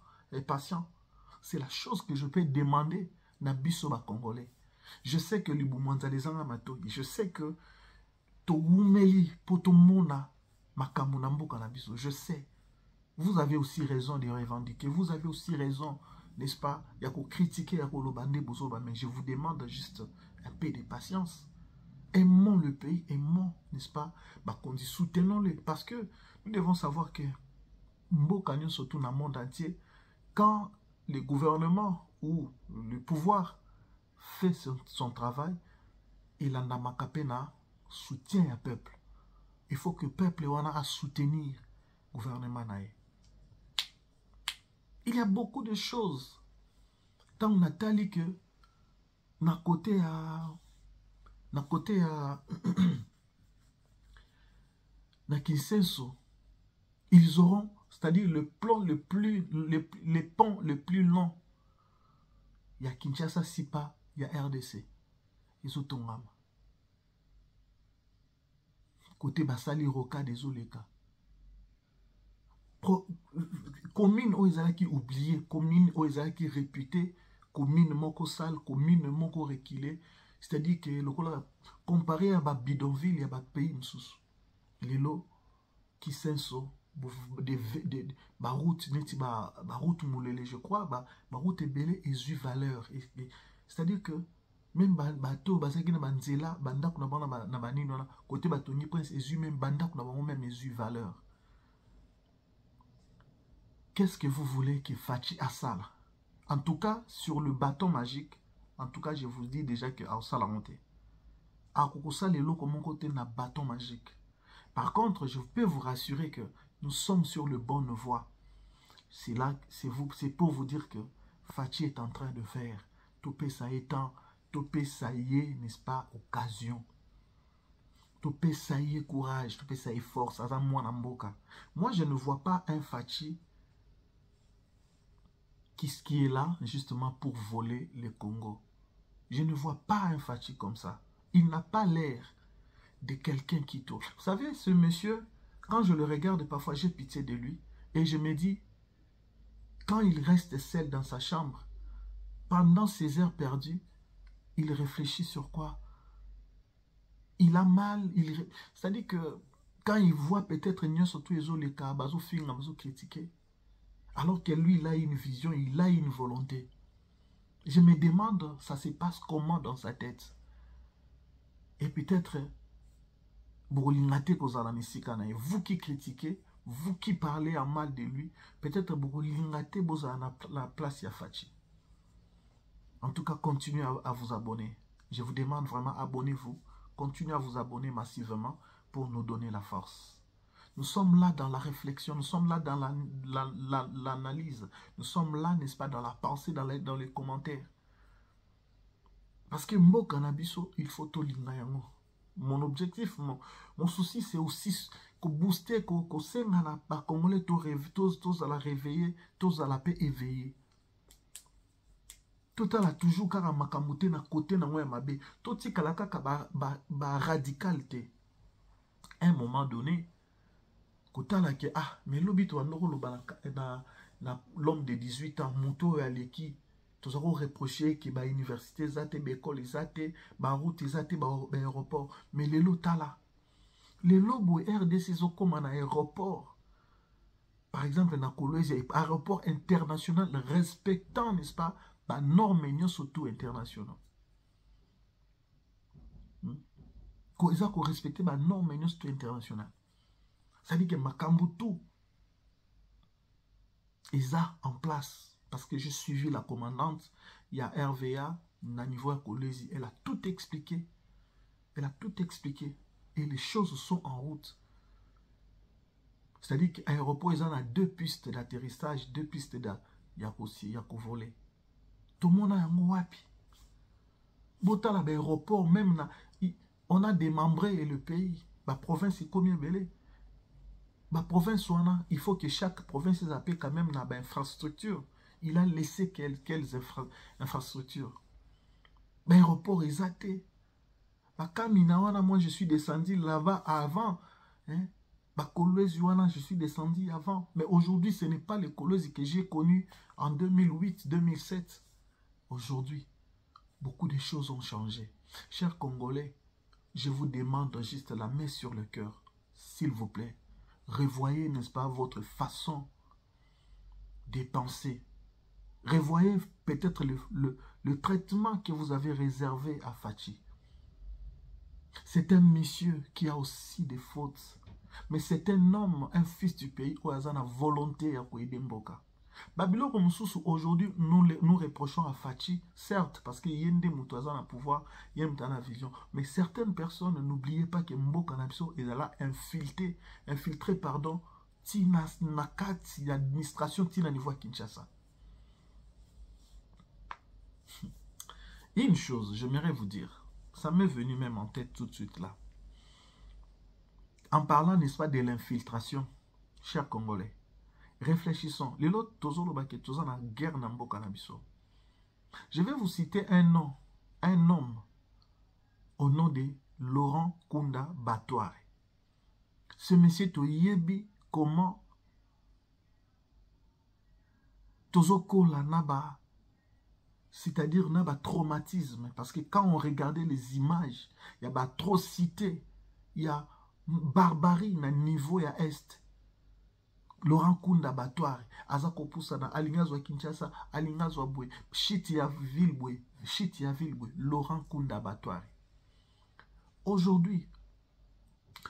C'est la chose que je peux demander na biso ba Congolais. Je sais que Libumanza les Angamato, je sais que to wumeli potomona makamuna mboka na biso. Je sais. Vous avez aussi raison de revendiquer. Vous avez aussi raison, n'est-ce pas? Il y a qu'à critiquer, il y a qu'à lobande bozoba, mais je vous demande juste un peu de patience. Aimons le pays, aimons, n'est-ce pas? Bah, qu'on dit soutenons-le. Parce que nous devons savoir que Mboka surtout dans le monde entier, quand le gouvernement ou le pouvoir fait son travail, il en a makapena soutien au peuple. Il faut que le peuple ait à soutenir le gouvernement. Il y a beaucoup de choses. Tant on a dit que na côté na Kinsenso, ils auront, c'est-à-dire le plan les ponts le plus long. Il y a Kinshasa, Sipa, il y a RDC. Ils ont tongama. Côté Basali Roka des Oleka. Commune où ils ont qui oublié, commune où ils ont qui réputé, commune moko sale, commune moko reculé. C'est-à-dire que le comparé à ba bidonville, il y a ba pays msous. Les lots qui senso ba route neti ba route moulele je crois ba route ebele ezu valeur c'est-à-dire que même bateau basaki na banzela bandako na bana na banino na côté batoni prince ezu même bandako na bango même ezu valeur. Qu'est-ce que vous voulez que Fachi Assala? En tout cas sur le bâton magique, en tout cas je vous dis déjà que Assala monté a kokosa lelo comme côté na bâton magique. Par contre, je peux vous rassurer que nous sommes sur le bonne voie. C'est là, c'est pour vous dire que Fachi est en train de faire. Topé ça étant, topé ça y est, n'est-ce pas, occasion. Topé ça y est, courage, topé ça y est, force. Moi, je ne vois pas un Fachi qui est là, justement, pour voler le Congo. Je ne vois pas un Fachi comme ça. Il n'a pas l'air de quelqu'un qui tourne. Vous savez, ce monsieur, quand je le regarde, parfois j'ai pitié de lui. Et je me dis, quand il reste seul dans sa chambre, pendant ces heures perdues, il réfléchit sur quoi? Il a mal. C'est-à-dire que quand il voit peut-être surtout les cas, critiquer, alors que lui, il a une vision, il a une volonté. Je me demande, ça se passe comment dans sa tête? Et peut-être Vous qui critiquez, vous qui parlez en mal de lui, peut-être la place Yafachi. En tout cas, continuez à vous abonner. Je vous demande vraiment, abonnez-vous. Continuez à vous abonner massivement pour nous donner la force. Nous sommes là dans la réflexion, nous sommes là dans l'analyse. Nous sommes là, n'est-ce pas, dans la pensée, dans les commentaires. Parce que Mboka Nabiso, il faut tout l'ingayango. Mon objectif, mon souci, c'est aussi que booster, que sengana, par congolais, tous à la réveiller, tous à la paix éveillée. Tout à la toujours car à makamute na côté na ngoya mabe. Tout si kalaka ba radicalité. À un moment donné, kota la ke mais lobi to andoko lo na l'homme de 18 ans, moto ya leki. Tous avons reproché que ba université zate, ba école zate, ba route zate, ba aéroport. Mais les lots là. Les lots RDC sont comme un aéroport. Par exemple, dans Kolwezi, aéroport international respectant, n'est-ce pas, les normes surtout internationales. Ils ont respecté les normes surtout internationales. Ça dit que Makambutu, ils ont en place. Parce que j'ai suivi la commandante, il y a RVA, à niveau à Kolwezi, elle a tout expliqué. Elle a tout expliqué. Et les choses sont en route. C'est-à-dire qu'à l'aéroport, ils ont 2 pistes d'atterrissage, 2 pistes voler. Tout le monde a un wapi. Bota l'aéroport, même, on a démembré le pays. La province est combien belé? La province, il faut que chaque province ait quand même une infrastructure. Il a laissé quelles infrastructures. L'aéroport est athée. Moi, je suis descendu là-bas avant. Hein? Je suis descendu avant. Mais aujourd'hui, ce n'est pas les Kolwezi que j'ai connus en 2008, 2007. Aujourd'hui, beaucoup de choses ont changé. Chers Congolais, je vous demande juste la main sur le cœur. S'il vous plaît, revoyez, n'est-ce pas, votre façon de penser. Revoyez peut-être le traitement que vous avez réservé à Fachi. C'est un monsieur qui a aussi des fautes. Mais c'est un homme, un fils du pays où il a la volonté à aider Mboka. Babylon comme aujourd'hui, nous reprochons à Fachi, certes, parce qu'il y a des moutouazans à pouvoir, il y a une vision. Mais certaines personnes, n'oubliez pas que Mboka Nabiso est là infiltré, pardon, Tina Nakati, l'administration Tina niveau à Kinshasa. Une chose, j'aimerais vous dire, ça m'est venu même en tête tout de suite là. En parlant, n'est-ce pas, de l'infiltration, chers Congolais, réfléchissons. Les autres, tous en guerre dans Mboka Nabiso. Je vais vous citer un homme au nom de Laurent Kunda Batouare. Ce monsieur Toyebi, comment Tozoko la naba, c'est-à-dire naba traumatisme, parce que quand on regardait les images, il y a atrocité, il y a barbarie na niveau ya est. Laurent Kunda Batouare, azako pusana alingazwa Kinshasa, alingazwa bwe, shiti ya ville bwe, Laurent Kunda Batouare. Aujourd'hui,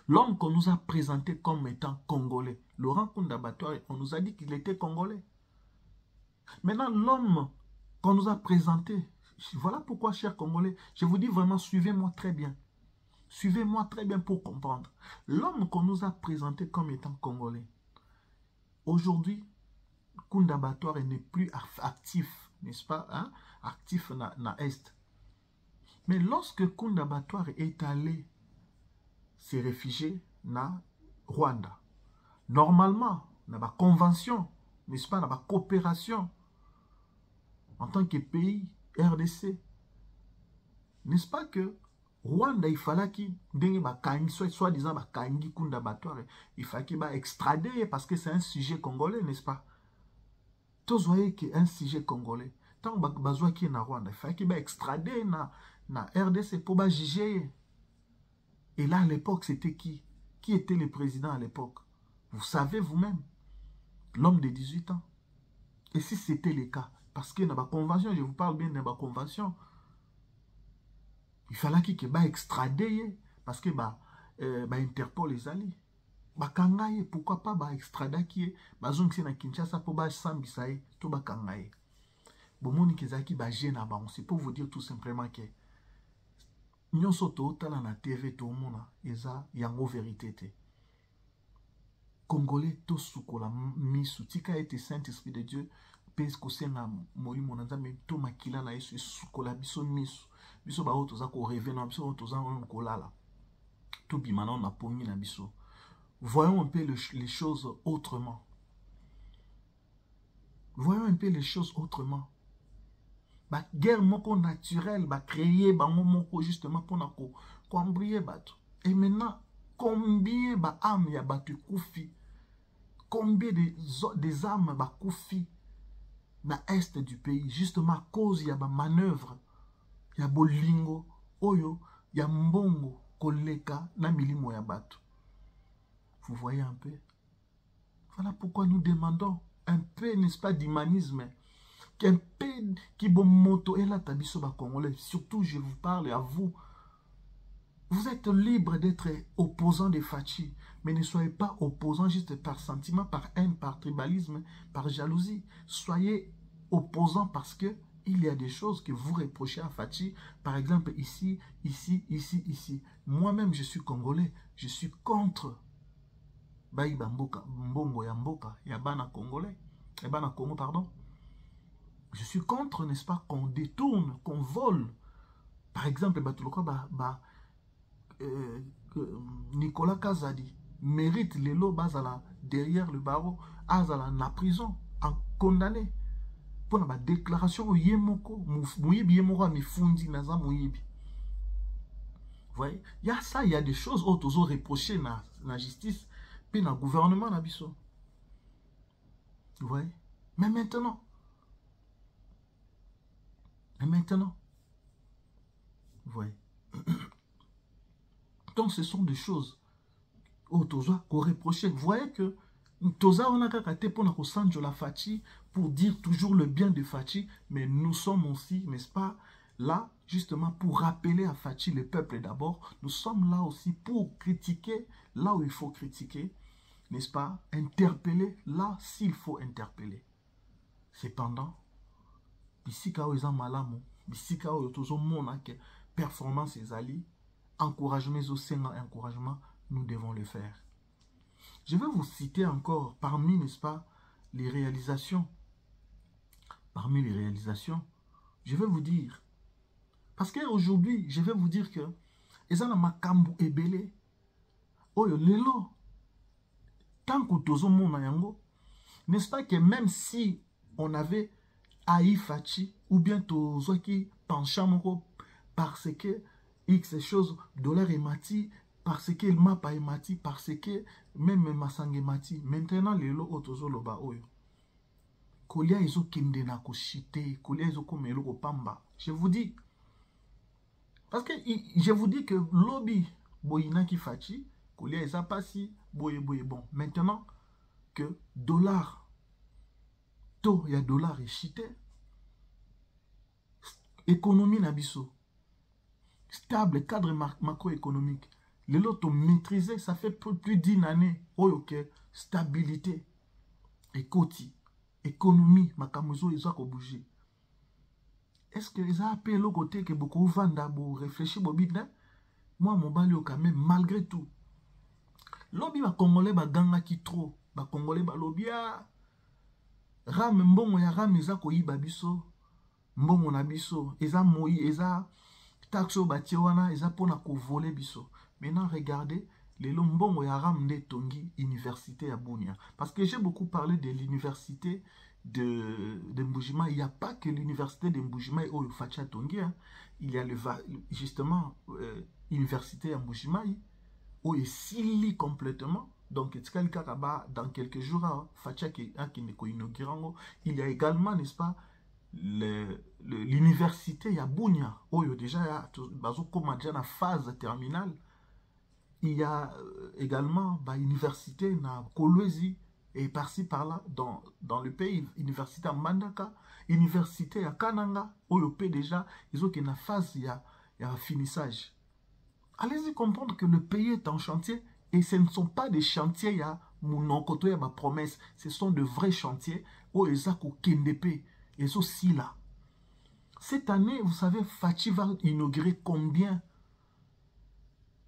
l'homme qu'on nous a présenté comme étant congolais, Laurent Kunda Batouare, on nous a dit qu'il était congolais. Maintenant, l'homme qu'on nous a présenté, voilà pourquoi, chers Congolais, je vous dis vraiment, suivez-moi très bien. Suivez-moi très bien pour comprendre. L'homme qu'on nous a présenté comme étant congolais, aujourd'hui, Kunda Batouare n'est plus actif, n'est-ce pas, hein? Actif na Est. Mais lorsque Kunda Batouare est allé se réfugier na Rwanda, normalement, na ba convention, n'est-ce pas, na ba coopération, en tant que pays RDC, n'est-ce pas que Rwanda, il fallait qu'il soit-disant Kunda Batouare, il fallait qu'il extrader parce que c'est un sujet congolais, n'est-ce pas? Tous voyez que un sujet congolais. Tant que qui est na Rwanda, il fallait qu'il extrader na RDC pour juger. Et là, à l'époque, c'était qui? Qui était le président à l'époque? Vous savez vous-même. L'homme de 18 ans. Et si c'était le cas, parce que dans la convention, je vous parle bien de la convention, il fallait qu'il extrader parce que Interpol les alliés. Bakangaye, pourquoi pas ba extradaki bazongisi na Kinshasa pour ba sambisa ye to bakangaye. Bomoni kezaki ba gena ba, c'est pour vous dire tout simplement que nyonso to tala na TV to mona eza yango vérité te. Congolais to sukola misu tika ete Saint-Esprit de Dieu pèse kosenga molimo na nzambe to makila na yesu sukola biso misu biso ba oto za ko rêver na biso oto za ko lala to bimana na pongi na biso. Voyons un peu les choses autrement. Voyons un peu les choses autrement. La guerre moko naturelle, créer moko justement pour embrayer bateau. Et maintenant, combien d'âmes y a battu koufi? Combien des âmes koufi dans l'est du pays? Justement à cause il y a des manœuvres, il y a bolingo, oyo, il y a mbongo, koleka, na milimo ya bateau. Vous voyez un peu? Voilà pourquoi nous demandons un peu, n'est-ce pas, d'humanisme. Qu'un peu qui bon moto et la tabiso ba congolais. Surtout, je vous parle à vous. Vous êtes libre d'être opposant de Fachi, mais ne soyez pas opposant juste par sentiment, par haine, par tribalisme, par jalousie. Soyez opposant parce que il y a des choses que vous reprochez à Fachi. Par exemple, ici, ici, ici, ici. Moi-même, je suis congolais. Je suis contre Baïba Mboka, Mbongo ya Mboka, Yabana Congolais, Yabana Congo, pardon. Je suis contre, n'est-ce pas, qu'on détourne, qu'on vole. Par exemple, Nicolas Kazadi mérite les lots bazala derrière le barreau, azala na prison, en condamné. Pour la déclaration, yemoko, mouyibi yemoko mifundi naza mouyibi. Vous voyez, il y a ça, il y a des choses autres reprochées na justice. Puis dans le gouvernement, vous voyez? Mais maintenant, vous voyez? Donc ce sont des choses qu'on reprochait. Vous voyez que Toza on a kakaté pour la Fachi, pour dire toujours le bien de Fachi, mais nous sommes aussi, n'est-ce pas, là, justement, pour rappeler à Fachi le peuple d'abord. Nous sommes là aussi pour critiquer là où il faut critiquer. N'est-ce pas? Interpeller là s'il faut interpeller. Cependant, bisika o eza malamu, bisika o tozo mona que performance ezali, encouragement encouragement, nous devons le faire. Je vais vous citer encore parmi, n'est-ce pas, les réalisations. Parmi les réalisations, je vais vous dire, parce qu'aujourd'hui, je vais vous dire que ezana makambu ebele oyo lelo. Tant que tozo mona yango, n'est-ce pas que même si on avait haï Fachi, ou bien tozo qui penchant moko, parce que X chose, dollar et mati, parce que il m'a pas mati, parce que même Massange mati, maintenant les lo otozo loba oyo. Kolia izo kende na koshite, kolia izo komelo ko pamba. Je vous dis, parce que je vous dis que lobby boyina ki Fachi, kolia isa pasi, boye boye bon. Maintenant que dollar, taux ya dollar est chité, économie nabiso, stable, cadre macroéconomique, les lots maîtrisé, ça fait plus d'une année, oyoke, stabilité, écoti, économie, makamuzo, ils ont bouger. Est-ce que les a appelé le côté que beaucoup vendent pour réfléchir au bidin? Moi, mon balio quand même, malgré tout. Lobby ba Congolais ba ganga ki trop, ba Congolais ba lobia. Ram mbongo ya ram eza ko yiba biso, mbongo na biso, eza moyi, eza taxo ba tiwana, eza pona ko voler biso. Maintenant regardez, les mbongo ya ram de tongi université ya Bunia. Parce que j'ai beaucoup parlé de l'université de Mbujima. Il n'y a pas que l'université de Mbujima ou Facha Tongi, hein. Il y a justement l'université de Mbujima. Où est sili complètement. Donc, dans quelques jours, il y a également, n'est-ce pas, l'université à Bunia, où il y a déjà la phase terminale. Il y a également l'université à Kolwezi, et par-ci par-là, dans le pays, université à Mandaka, université à Kananga, où il y a déjà, ils ont une phase, il y a un finissage. Allez-y comprendre que le pays est en chantier et ce ne sont pas des chantiers, il y a mon côté, il y a ma promesse. Ce sont de vrais chantiers. Oh, Ezako Kendepe, et aussi là. Cette année, vous savez, Fachi va inaugurer combien?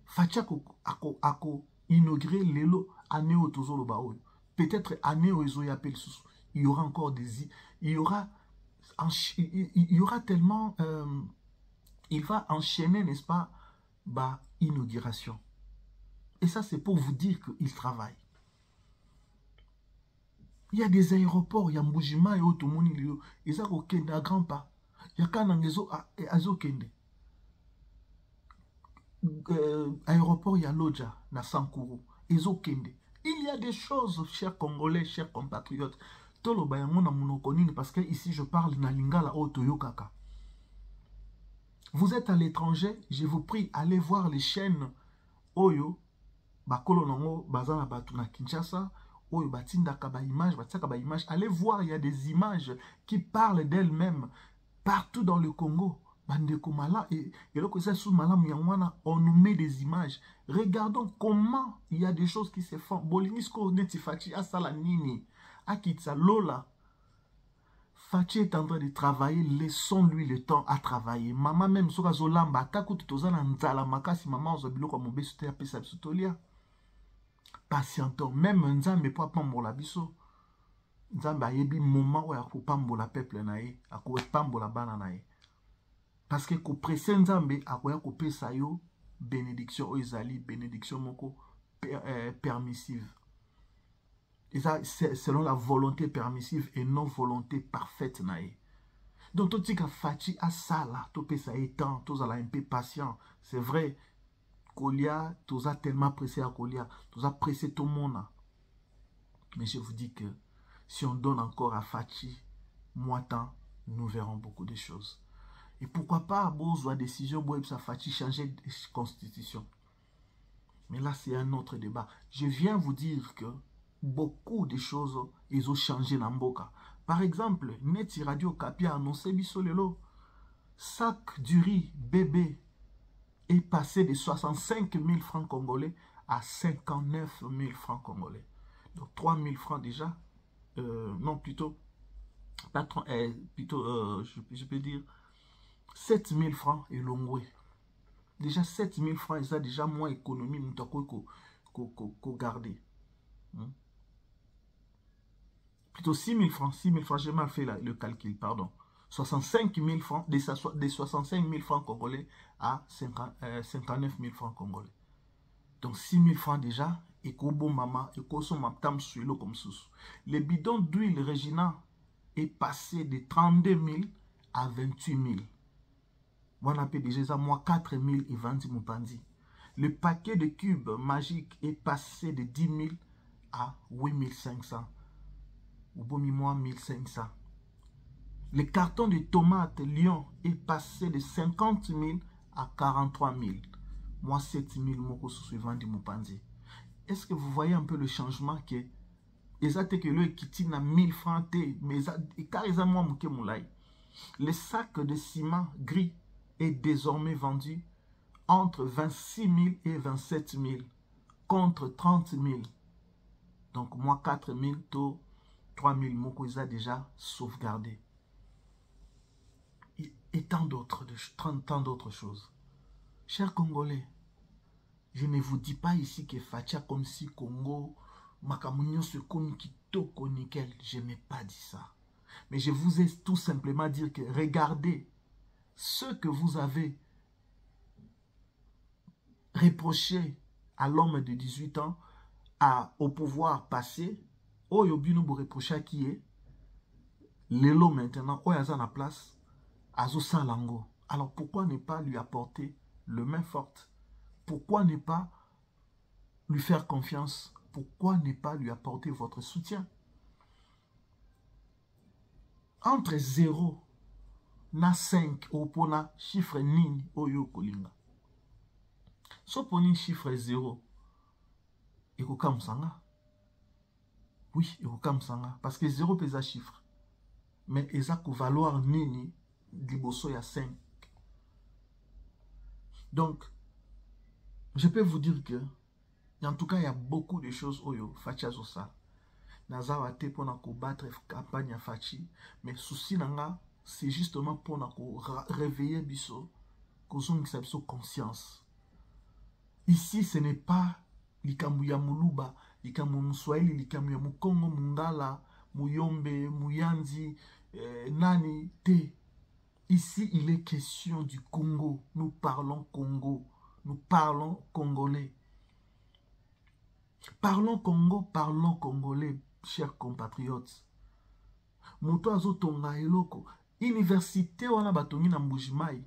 Fachi a inauguré l'élo année au Tozolo Baoy. Peut-être année au Ezoyapel Sous. Il y aura encore des... Il y aura tellement... il va enchaîner, n'est-ce pas, bah, inauguration. Et ça, c'est pour vous dire qu'il travaille. Il y a des aéroports, il y a Mbujima et Otomoni, il y a Okende à grands pas. Il y a Kanangezo et Azokende. Aéroport, il y a Lodja, na Sankuru, Ezokende. Il y a des choses, chers Congolais, chers compatriotes. Tolo bayango na monokonini, parce que ici je parle na lingala otoyokaka. Vous êtes à l'étranger, je vous prie, allez voir les chaînes Oyo, Bakolo Nango, Bazana Batuna Kinshasa, Oyo Batindaka ba image, Batsaka ba image. Allez voir, il y a des images qui parlent d'elles-mêmes partout dans le Congo. Bandeko Mala et le sous Mala Myanwana, on nous met des images. Regardons comment il y a des choses qui se font. Bolinisko Netifachi Asala Nini, Akitsa Lola. Fachi est en train de travailler, laissons-lui le temps à travailler. Maman même, soka zolamba, takutu tozana nzala makasi, maman ozobilo kwa mobesu te apesa biso tolia. Patientons, même nzambe po apambola biso. Nzambe ayebi moment où akopambola peuple na ye, akopambola bana na ye. Parce que kopresse nzambe akoya kopesa yo bénédiction oizali, bénédiction moko permissive. Et ça, c'est selon la volonté permissive et non volonté parfaite nae. Donc, tout ce que Fachi a ça là, tout peut ça étant, tout ça là un peu patient. C'est vrai, Kolia, tout ça tellement pressé à Kolia, tout ça pressé tout le monde. Mais je vous dis que si on donne encore à Fachi, moi tant, nous verrons beaucoup de choses. Et pourquoi pas, Bozo décision, Bozo Fachi changer de constitution. Mais là, c'est un autre débat. Je viens vous dire que beaucoup de choses, ils ont changé dans Mboka. Par exemple, Neti Radio Kapi a annoncé Bissolelo. Sac du riz bébé est passé de 65 000 francs congolais à 59 000 francs congolais. Donc 3 000 francs déjà. Non, plutôt, je peux dire 7 000 francs et l'ongoué. Déjà 7 000 francs, ils ont déjà moins économie, nous avons gardé. Plutôt 6 000 francs, j'ai mal fait le calcul, pardon. 65 000 francs, des 65 000 francs congolais à 59 000 francs congolais. Donc 6 000 francs déjà, et bon maman, et qu'on son matam suilo comme sous. Le bidon d'huile Regina est passé de 32 000 à 28 000. Moi, on appelle déjà ça, moi, 4 000 et 20 000 pandi. Le paquet de cubes magiques est passé de 10 000 à 8 500. Ou bon, moi, 1500. Le carton de tomates Lyon est passé de 50 000 à 43 000. Moi, 7 000 moko suivant de Mupandi. Est-ce que vous voyez un peu le changement que exact que le kiti na 1000 francs mais car ils ont moi mouké moulay. Le sac de ciment gris est désormais vendu entre 26 000 et 27 000 contre 30 000. Donc moi 4 000 to 3 000 moko ils ont déjà sauvegardé. Et tant d'autres choses. Chers Congolais, je ne vous dis pas ici que Facha comme si Congo, Makamunyo se komi kitoko nickel. Je n'ai pas dit ça. Mais je vous ai tout simplement dit que regardez ce que vous avez reproché à l'homme de 18 ans au pouvoir passé. Oyobino vous reprocher qui est Lelo maintenant, Oyaza na place, Azo Salango. Alors pourquoi ne pas lui apporter le main forte? Pourquoi ne pas lui faire confiance? Pourquoi ne pas lui apporter votre soutien? Entre 0 na 5 opona chiffre nini oyo kolinga. So poni chiffre 0 ekokam sanga. Oui, ekokam sanga parce que 0 pesa chiffre. Mais eza ko valoir nini liboso ya 5. Donc je peux vous dire que, en tout cas, il y a beaucoup de choses oyo Fachi Azosa. Nazawa te pour battre campagne à Fachi, mais souci nanga, c'est justement pour réveiller biso, kozongisa biso conscience. Ici, ce n'est pas likambu ya muluba, likambu muswahili, likambu ya mukongo, mungala, muyombe, muyanzi, nani, te. Ici, il est question du Congo. Nous parlons Congo. Nous parlons congolais. Parlons Congo, parlons congolais, chers compatriotes. Moto azotonga eloko. Université wana batongi na Mbujimai.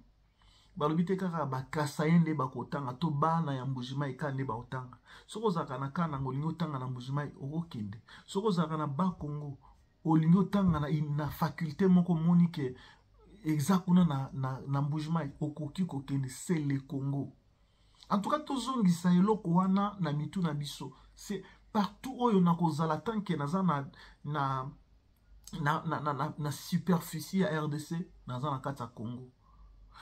Balobite kaka bakasayende bakotanga to bana ya Mbujimai kande baotanga. Soko zaka na kana ngolingo tanga na Mbujimai okokende. Soko zaka na ba Congo olingo tanga na faculté moko monike exactement na Mbujimai okoki kokende, c'est le Congo. En tout cas, tozongisa eloko wana na mitu na biso. C'est partout oyo na kozala tanke naza na superficie ya RDC, naza na kati ya Congo.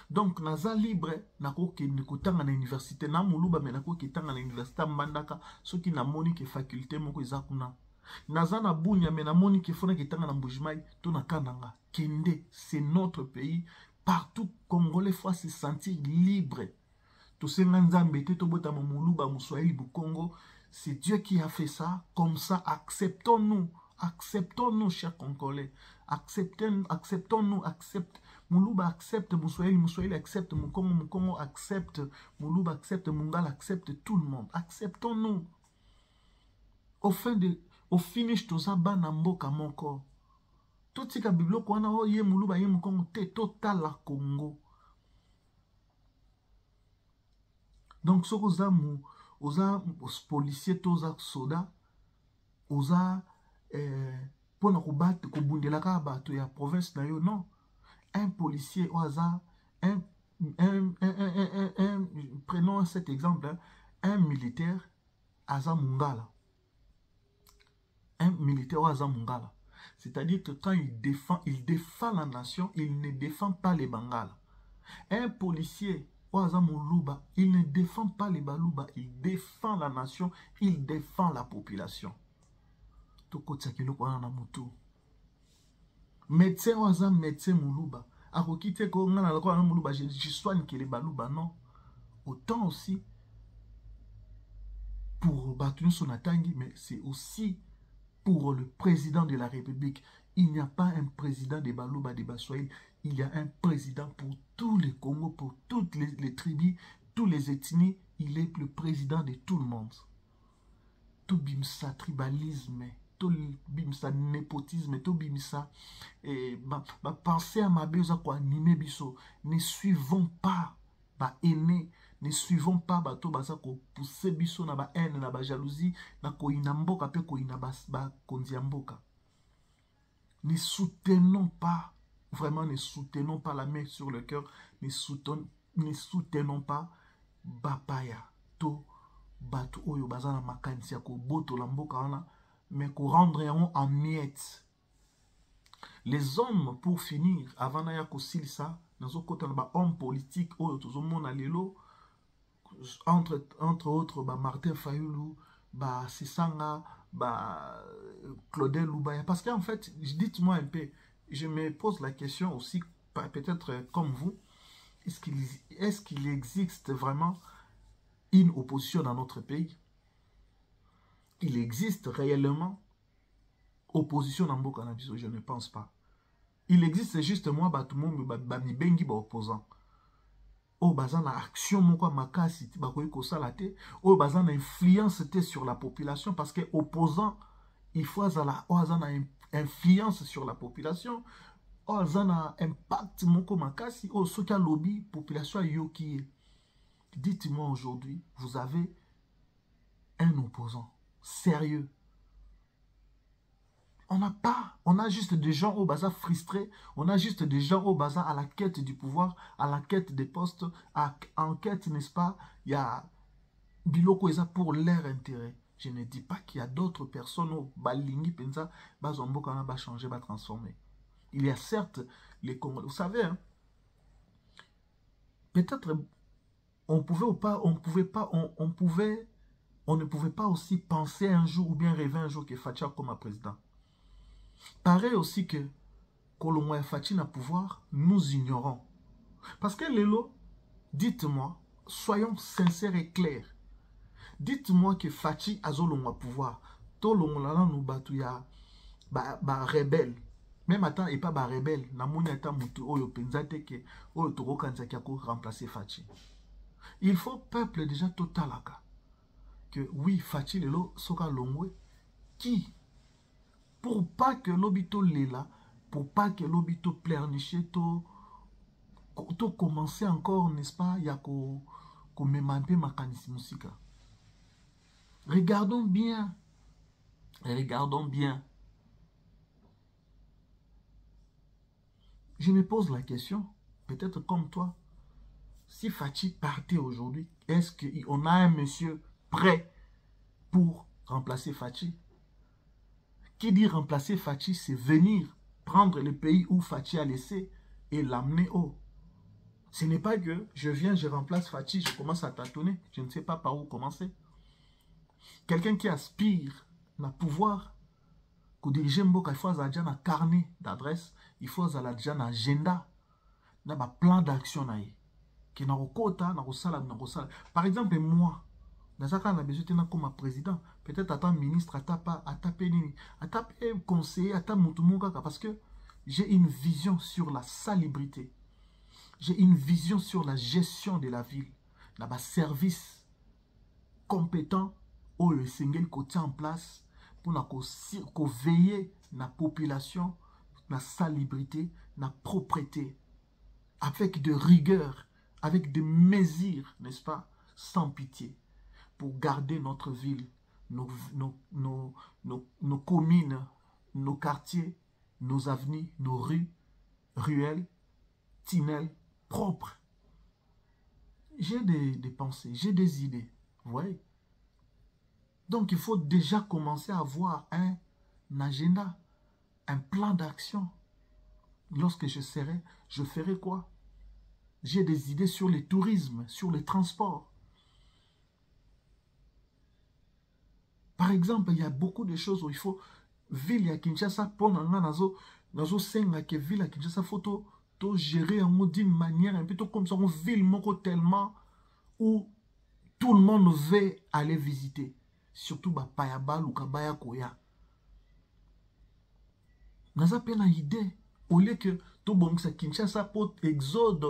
Donc naza libre na kokende kotanga na université na muluba me na kokitanga na université Mbandaka soki na moni ke faculté moko eza kuna. Naza na Bunya me na moni ke fona kitanga na Mbujimai to na kananga. Kende, c'est notre pays. Partout Congolais faut se sentir libre. Tout ce nzambe te to bota muluba muswahili bu Congo, c'est Dieu qui a fait ça. Comme ça, acceptons-nous. Acceptons-nous, chers Congolais. Acceptons-nous, accepte. Muluba accepte, Muswahili accepte, Mukongo accepte, Muluba accepte, Mungala accepte, tout le monde. Acceptons-nous. Au finish, tout ça, banamboka moko. Tout ce que la Bible kwana o ye Muluba ye Mukongo te total la Congo. Donc, ce que oza policier, oza soda, oza pour na kubattre, kubundela ka bato ya province na yo, non. Un policier oza, prenons cet exemple, hein, un militaire aza mungala. Un militaire oza mungala. C'est-à-dire que quand il défend la nation, il ne défend pas les Bangala. Un policier oza muluba, il ne défend pas les Baluba, il défend la nation, il défend la population. Médecin oza médecin muluba. Akokite ko ngana la kwa muluba, je soigne que les Baluba, non. Autant aussi pour Batoun Sonatangi, mais c'est aussi pour le président de la République. Il n'y a pas un président des Baluba, des Baswahili. Il y a un président pour tous les Congos, pour toutes les tribus, tous les ethnies. Il est le président de tout le monde. Tout bimsa tribalisme, tout bimsa népotisme, tout bimsa pensez à ma besoin quoi animer biso. Ne suivons pas ba aîné, ne suivons pas ba to basa ko pousser biso na ba haine na ba jalousie na ko inamboka pe ko inabas kondiamboka. Ne soutenons pas, vraiment ne soutenons pas la main sur le cœur, ne soutenons pas Bapaya, to Batu Oyo Bazana Makansia, ko Boto Lamboka wana, mais ko rendre en miettes. Les hommes, pour finir, avant Naya Kosilsa, nous avons ba homme politique, Oyo Tozomona Lelo, entre autres, ba Martin Fayulu, ba Sisanga, bah, Claudel Loubaya. Parce qu'en fait, dites-moi un peu, je me pose la question aussi, peut-être comme vous, est-ce qu'il existe vraiment une opposition dans notre pays? Il existe réellement opposition dans Mboka Nabiso? Je ne pense pas. Il existe juste moi, tout le monde, bengi ba opposant. Oh, bazana action moko makasi ti bakoyi kosala te. Oh, bazana influence te sur la population parce que opposant il faut azana influence sur la population. Oh, azana impact moko makasi. Oh, ce qu'a lobby population yoki. Dites-moi aujourd'hui, vous avez un opposant sérieux. On n'a pas, on a juste des gens au bazar frustrés, on a juste des gens au bazar à la quête du pouvoir, à la quête des postes, en quête, n'est-ce pas, il y a Biloko Eza pour leur intérêt. Je ne dis pas qu'il y a d'autres personnes au Balingi Penza, Bazombo Kana va changer, va transformer. Il y a certes les Congolais, vous savez, hein, peut-être on ne pouvait pas aussi penser un jour ou bien rêver un jour que Fachi comme un président. Pareil aussi que Kolomwa Fachi n'a pouvoir, nous ignorons. Parce que Lelo, dites-moi, soyons sincères et clairs. Dites-moi que Fachi a zolongwa pouvoir. To longolala nous batouya ba rebelle. Même attends et pas ba rebelle. Na moni ata mutu oyo penzate ke oyo toko kanzaki ko remplacer Fachi. Il faut peuple déjà totalaka que oui Fachi lelo soka longwe qui pour pas que l'obito lela, pour pas que l'obito pleurnicher to commencer encore, n'est-ce pas, ya ko memampe makanisi musika. Regardons bien. Regardons bien. Je me pose la question, peut-être comme toi, si Fachi partait aujourd'hui, est-ce qu'on a un monsieur prêt pour remplacer Fachi? Qui dit remplacer Fachi, c'est venir prendre le pays où Fachi a laissé et l'amener haut. Ce n'est pas que je viens, je remplace Fachi, je commence à tâtonner, je ne sais pas par où commencer. Quelqu'un qui aspire à pouvoir que diriger Mboka, il faut avoir un carnet d'adresse, il faut avoir un agenda, un plan d'action. Par exemple, moi, dans besoin comme président, peut-être à ministre, à conseiller, à parce que j'ai une vision sur la salubrité. J'ai une vision sur la gestion de la ville. Dans un service compétent, où le Sengel tient en place pour veiller la population, la salubrité, la propreté, avec de rigueur, avec des mesures, n'est-ce pas, sans pitié, pour garder notre ville, nos communes, nos quartiers, nos avenues, nos rues, ruelles, tunnels propres. J'ai des pensées, j'ai des idées, vous voyez. Donc il faut déjà commencer à avoir un agenda, un plan d'action. Lorsque je serai, je ferai quoi? J'ai des idées sur le tourisme, sur les transports. Par exemple, il y a beaucoup de choses où il faut ville à Kinshasa pour nazo senga que ville à Kinshasa faut to gérer d'une manière un peu comme ça, une ville moko tellement où tout le monde veut aller visiter, surtout ba Payabal ou Kabaya Koya. Naza pena idée au lieu que to bongisa Kinshasa pour exode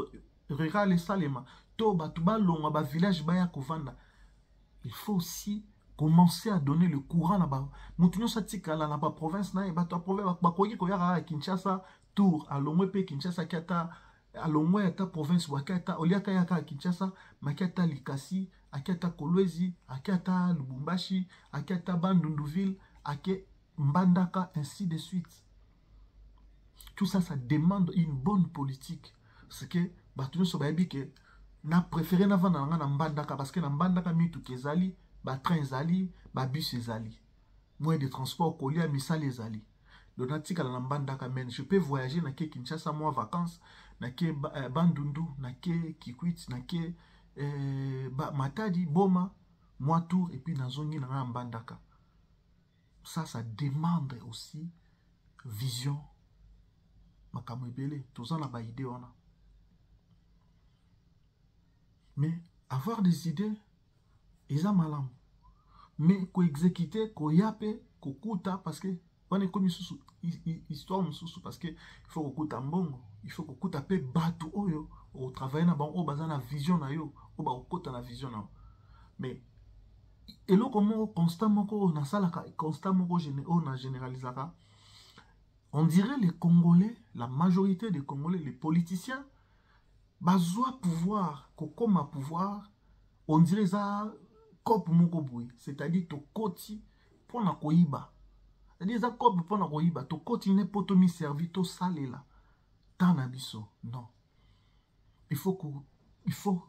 rural et salema to batuba longa ba village baya kovanda. Il faut aussi commencer à donner le courant là-bas. Moutinho satika là na province na ba to province ba koyi ko ya Kinshasa tour à l'omwe pe Kinshasa kata à l'omwe ta province wakata oliaka ya ka Kinshasa makata Likasi akata Kolwezi akata Lubumbashi akata Bandunduville ake Mbandaka ainsi de suite. Tout ça, ça demande une bonne politique. C'est que Batuno Sobabi que na préféré na vendre na Mbandaka parce que na Mbandaka mitu kezali, ba train zali, ba bus zali. Moyen de transport colis misali zali. Donatika na Mbandaka men, je peux voyager na ke Kinshasa moi vacances, na ke Bandundu, na ke Kikwit, na ke Matadi, Boma, moi tour et puis na zongi na Mbandaka. Ça demande aussi vision. Mais avoir des idées, ils ont malam. Mais qu'on exécuter, qu'on yape, qu'on kuta, parce que on est comme histoire parce que il faut qu'on kuta mbongo, il faut qu'on kuta pe batu oyo, au travail na ban o bazana vision na yo, o ba okota na vision na. Mais et là comment constamment ko na sala constamment ko na généralisera. On dirait les Congolais, la majorité des Congolais, les politiciens, bazoa pouvoir, comme à pouvoir, on dirait ça, cop mokoboui, c'est-à-dire to koti pour na koiba. C'est-à-dire ça cop pour na koiba, to koti n'est pas to mi servi to salé là. Tant abisso, non. Il faut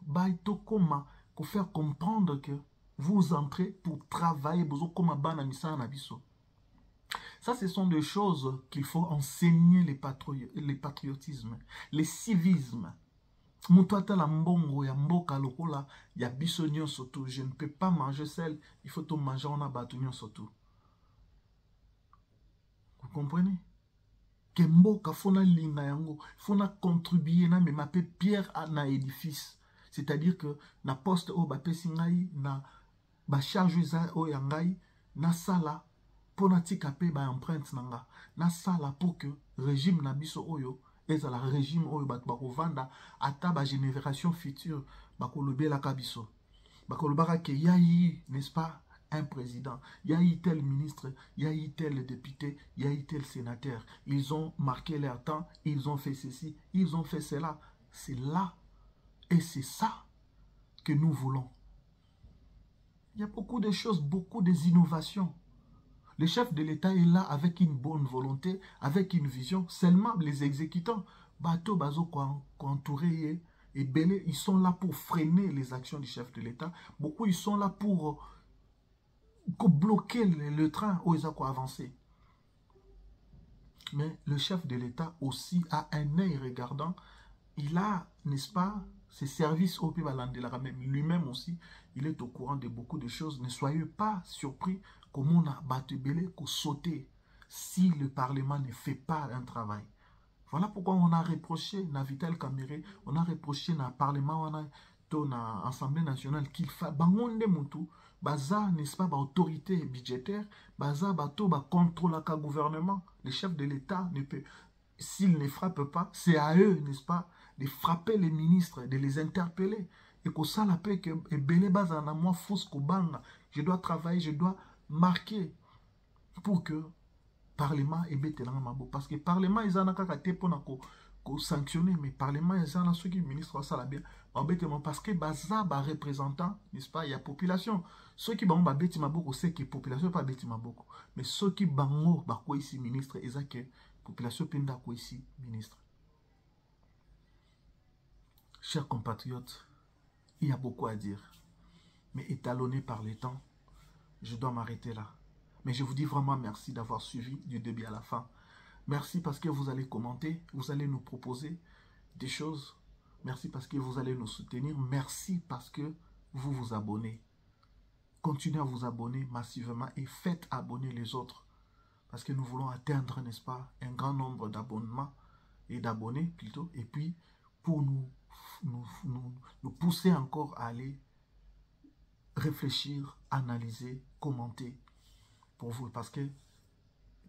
baito koma, ko faire comprendre que vous entrez pour travailler, besoin comme bana misa na abisso. Ça, ce sont des choses qu'il faut enseigner les patriotismes, les civismes. Mutu atala mbongo ya mboka lokola ya biso nyonso tu. Je ne peux pas manger seul. Il faut tout manger on a batu nyonso tu. Vous comprenez? Que mboka fona linga yango, fona contribuer na mema pe pierre na édifice. C'est-à-dire que na poste o ba pesi ngai na ba charge za o ya ngai na sala pona tika pe ba empreinte nanga. Na sala pour que régime na biso oyo ezala régime oyo bat bakovanda ata ba génération future bakolobela ka biso. Bakolobaka ke yayi, n'est-ce pas? Un président, il y a eu tel ministre, il y a eu tel député, il y a eu tel sénateur. Ils ont marqué leur temps, ils ont fait ceci, ils ont fait cela. C'est là et c'est ça que nous voulons. Il y a beaucoup de choses, beaucoup d'innovations. Le chef de l'État est là avec une bonne volonté, avec une vision. Seulement les exécutants, bateau, bazo, entouré et belé, ils sont là pour freiner les actions du chef de l'État. Beaucoup, ils sont là pour bloquer le train où ils ont avancé. Mais le chef de l'État aussi a un œil regardant. Il a, n'est-ce pas, ses services au Pibalandela, même lui-même aussi, il est au courant de beaucoup de choses. Ne soyez pas surpris comme on a battu belé, qu'on sauter si le Parlement ne fait pas un travail. Voilà pourquoi on a reproché na Vital Kamerhe, on a reproché na Parlement, on a na Assemblée nationale qu'il fait bangonde mutu. Baza, n'est-ce pas, autorité budgétaire, baza, bato, contrôle le gouvernement. Le chef de l'État ne peut, s'il ne frappe pas, c'est à eux, n'est-ce pas, de frapper les ministres, de les interpeller. Et que ça, la paix, que belé baza na moi, fausse kobanga. Je dois travailler, je dois marquer pour que Parlement est bête parce que Parlement, ils en ont qu'à pour sanctionner, mais Parlement, ils en ont ceux qui ministres ça la bien. Parce que baza, représentant, n'est-ce pas, il y a population. Ceux qui ont bêti maboko, c'est que la population pas bêti maboko. Mais ceux qui bango, quoi ici ministre, ils ont que population penda quoi ici ministre. Chers compatriotes, il y a beaucoup à dire. Mais étalonné par les temps, je dois m'arrêter là. Mais je vous dis vraiment merci d'avoir suivi du début à la fin. Merci parce que vous allez commenter, vous allez nous proposer des choses. Merci parce que vous allez nous soutenir. Merci parce que vous vous abonnez. Continuez à vous abonner massivement et faites abonner les autres. Parce que nous voulons atteindre, n'est-ce pas, un grand nombre d'abonnements et d'abonnés plutôt. Et puis, pour nous pousser encore à aller réfléchir, analyser, commenter pour vous. Parce que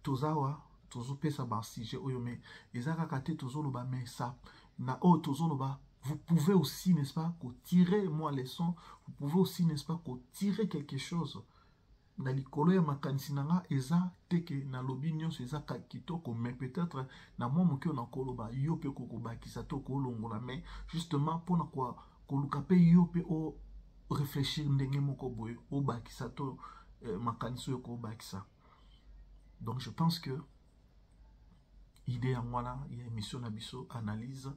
tozawa, tozo pesa ba sujet oyome, ezaka kate tozo loba mais ça na o tozo loba. Vous pouvez aussi, n'est-ce pas, tirer moi leçon, vous pouvez aussi, n'est-ce pas, tirer quelque chose. Na likolo ya makanisi nanga eza teke na lobi nyonso eza kitoko, mais peut-être na moi moke na koloba yo pe kokobakisa to kolongola, mais justement pona kwa koluka pe yo pe o réfléchir ndenge moko boye o bakisa to makanisi yo ko bakisa. Donc je pense que idée en voilà, il y a émission na biso analyse.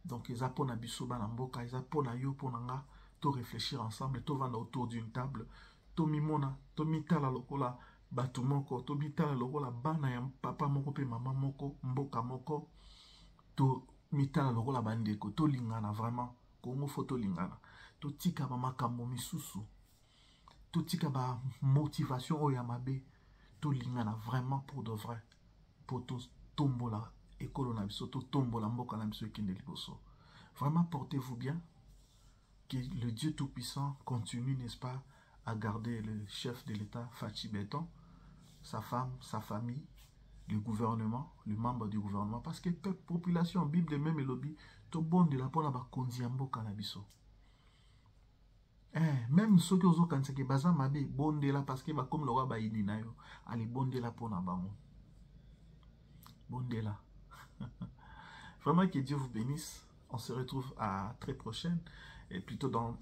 Donc eza pona biso bana mboka, eza pona yo pona nga to réfléchir ensemble, to vanda autour d'une table. To mimona, to mitala lokola batu moko, to mitala lokola bana ya papa moko pe mama moko, mboka moko, to mitala lokola bandeko, to lingana vraiment, kongo foto lingana, to tika ba makambo misusu, to tika ba motivation oya mabe, to lingana vraiment pour de vrai, pour to tombola ekolo na biso, to tombola mboka na biso ekende liboso. Vraiment portez-vous bien, que le Dieu Tout-Puissant continue, n'est-ce pas, à garder le chef de l'État, Fachi Beton, sa femme, sa famille, le gouvernement, le membre du gouvernement. Parce que la population, Bible de même et lobby, tout bon de la pona ba kondiambo kanabiso. Même ceux qui ont quand c'est baza mabe bon de la parce que ba comme le roi ba ininayo, allez bon de la pona bango. Bon de la. Vraiment que Dieu vous bénisse. On se retrouve à très prochaine et plutôt dans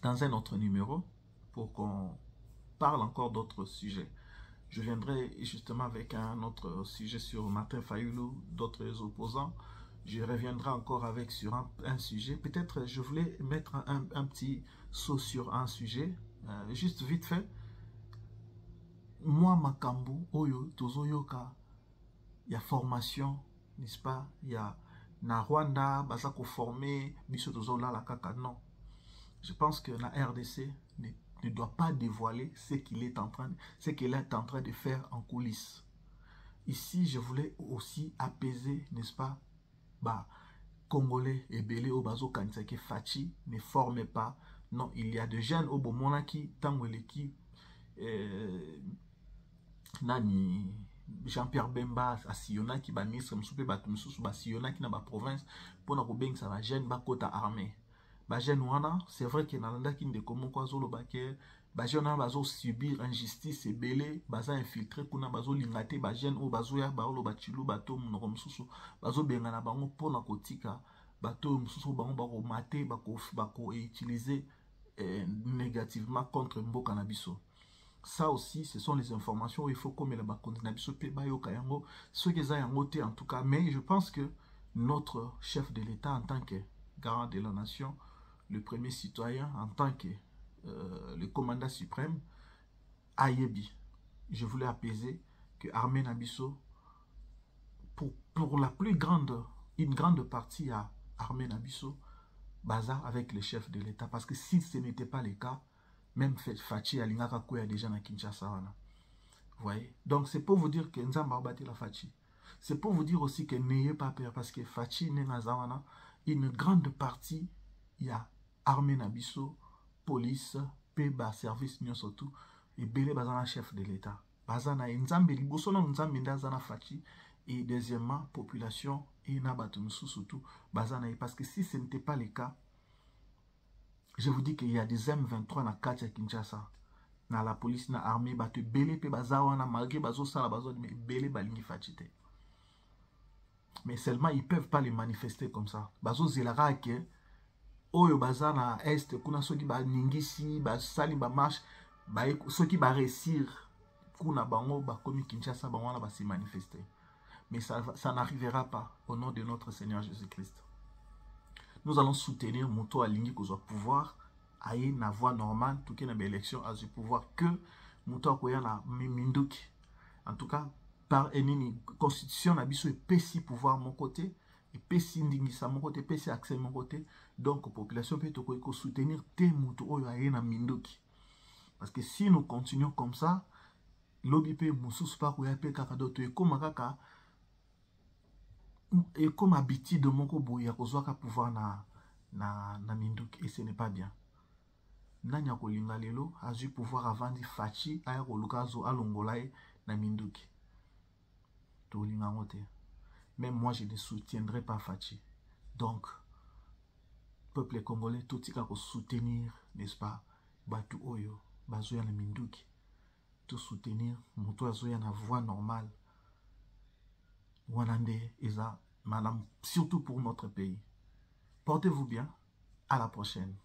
un autre numéro pour qu'on parle encore d'autres sujets. Je viendrai justement avec un autre sujet sur Martin Fayulu, d'autres opposants. Je reviendrai encore avec sur un sujet. Peut-être je voulais mettre un petit saut sur un sujet, juste vite fait. Moi, Makambu, Oyo, Tozoyoka, il y a formation, n'est-ce pas? Il y a na Rwanda, baza ko former, biso tozola la kaka, non. Je pense que la RDC ne doit pas dévoiler ce qu'il est en train de faire en coulisses. Ici, je voulais aussi apaiser, n'est-ce pas, bah, Congolais et Belé au bazo Kansake Fachi ne forment pas. Non, il y a des jeunes au Bomonaki, Tangweleki, Nani, Jean-Pierre Bemba, à Siona qui va ministre, Msoupe Batumsous, Siona qui n'a pas province, pour na Robeng, ça va jeune, Bakota armée. Ba jeune wana, c'est vrai que Nalanda qui ne comment quoi zolo baké, ba jeune wana bazo subir injustice et belé, baza infiltré kuna bazo lingate, ba jeune o bazo ya ba olo bachilu bato mnoko msusu, bazo bengana bango pona kotika, bato msusu bango bako mate, bako utiliser négativement contre mboka na biso. Ça aussi, ce sont les informations où il faut comme la bakonde na biso pe ba yo kayango, ceux qui za yango te en tout cas, mais je pense que notre chef de l'État en tant que garant de la nation, le premier citoyen en tant que le commandant suprême, Ayebi. Je voulais apaiser que Armée Nabiso, pour la plus grande, une grande partie à Armée Nabiso, baza avec le chef de l'État. Parce que si ce n'était pas le cas, même Fachi Alingaka Kouya déjà na Kinshasa. Vous voyez? Donc c'est pour vous dire que Nzamba a battu la Fachi. C'est pour vous dire aussi que n'ayez pas peur parce que Fachi Nenazawana, une grande partie, il y a armée Nabiso, police, PEBA, service, nous surtout, et Belé Bazana chef de l'État. Bazana Nzambe, Libosono Nzambe Ndazana Fachi, et deuxièmement, population, et Nabatumsu surtout, Bazana. Parce que si ce n'était pas le cas, je vous dis qu'il y a des M23 na Katia Kinshasa. Na la police, na armée, batu Belé, pe Bazawana, malgré Bazo Sala, Bazo, mais Belé Balingi Fachite. Mais seulement, ils ne peuvent pas les manifester comme ça. Bazo Zelara, que Oyo Bazana Est, kuna soki ba ningisi, ba sali ba marche, ba soki ba réussir, kuna bango, ba komi Kinshasa, ba wana ba se manifester. Mais ça n'arrivera pas au nom de notre Seigneur Jésus-Christ. Nous allons soutenir Mouto Alingi qu'on soit pouvoir, aïe na voie normale, tout qui n'a pas élection à ce pouvoir que Mouto Akoya na Minduki. En tout cas, par une constitution, Nabiso et Pessi pouvoir mon côté, et Pessi Ndingisa mon côté, Pessi accès mon côté. Donc, la population peut soutenir tes Mouto Oyo aïe na Minduki. Parce que si nous continuons comme ça, l'OBP Moussous pas Koya Pe Kakadoto et comme Kaka. Et comme habitude de mon kobo, il y a pouvoir na Minduki et ce n'est pas bien. Nanya kolinga lelo a eu pouvoir avant de Fachi aya kolukazo alongolae na Minduki. To linga ngote. Même moi je ne soutiendrai pas Fachi. Donc peuple congolais tout tika ko soutenir, n'est-ce pas? Batu oyo bazoya na Minduki. Tout soutenir moto azoya na voie normale. Wanande Eza, madame, surtout pour notre pays. Portez-vous bien. À la prochaine.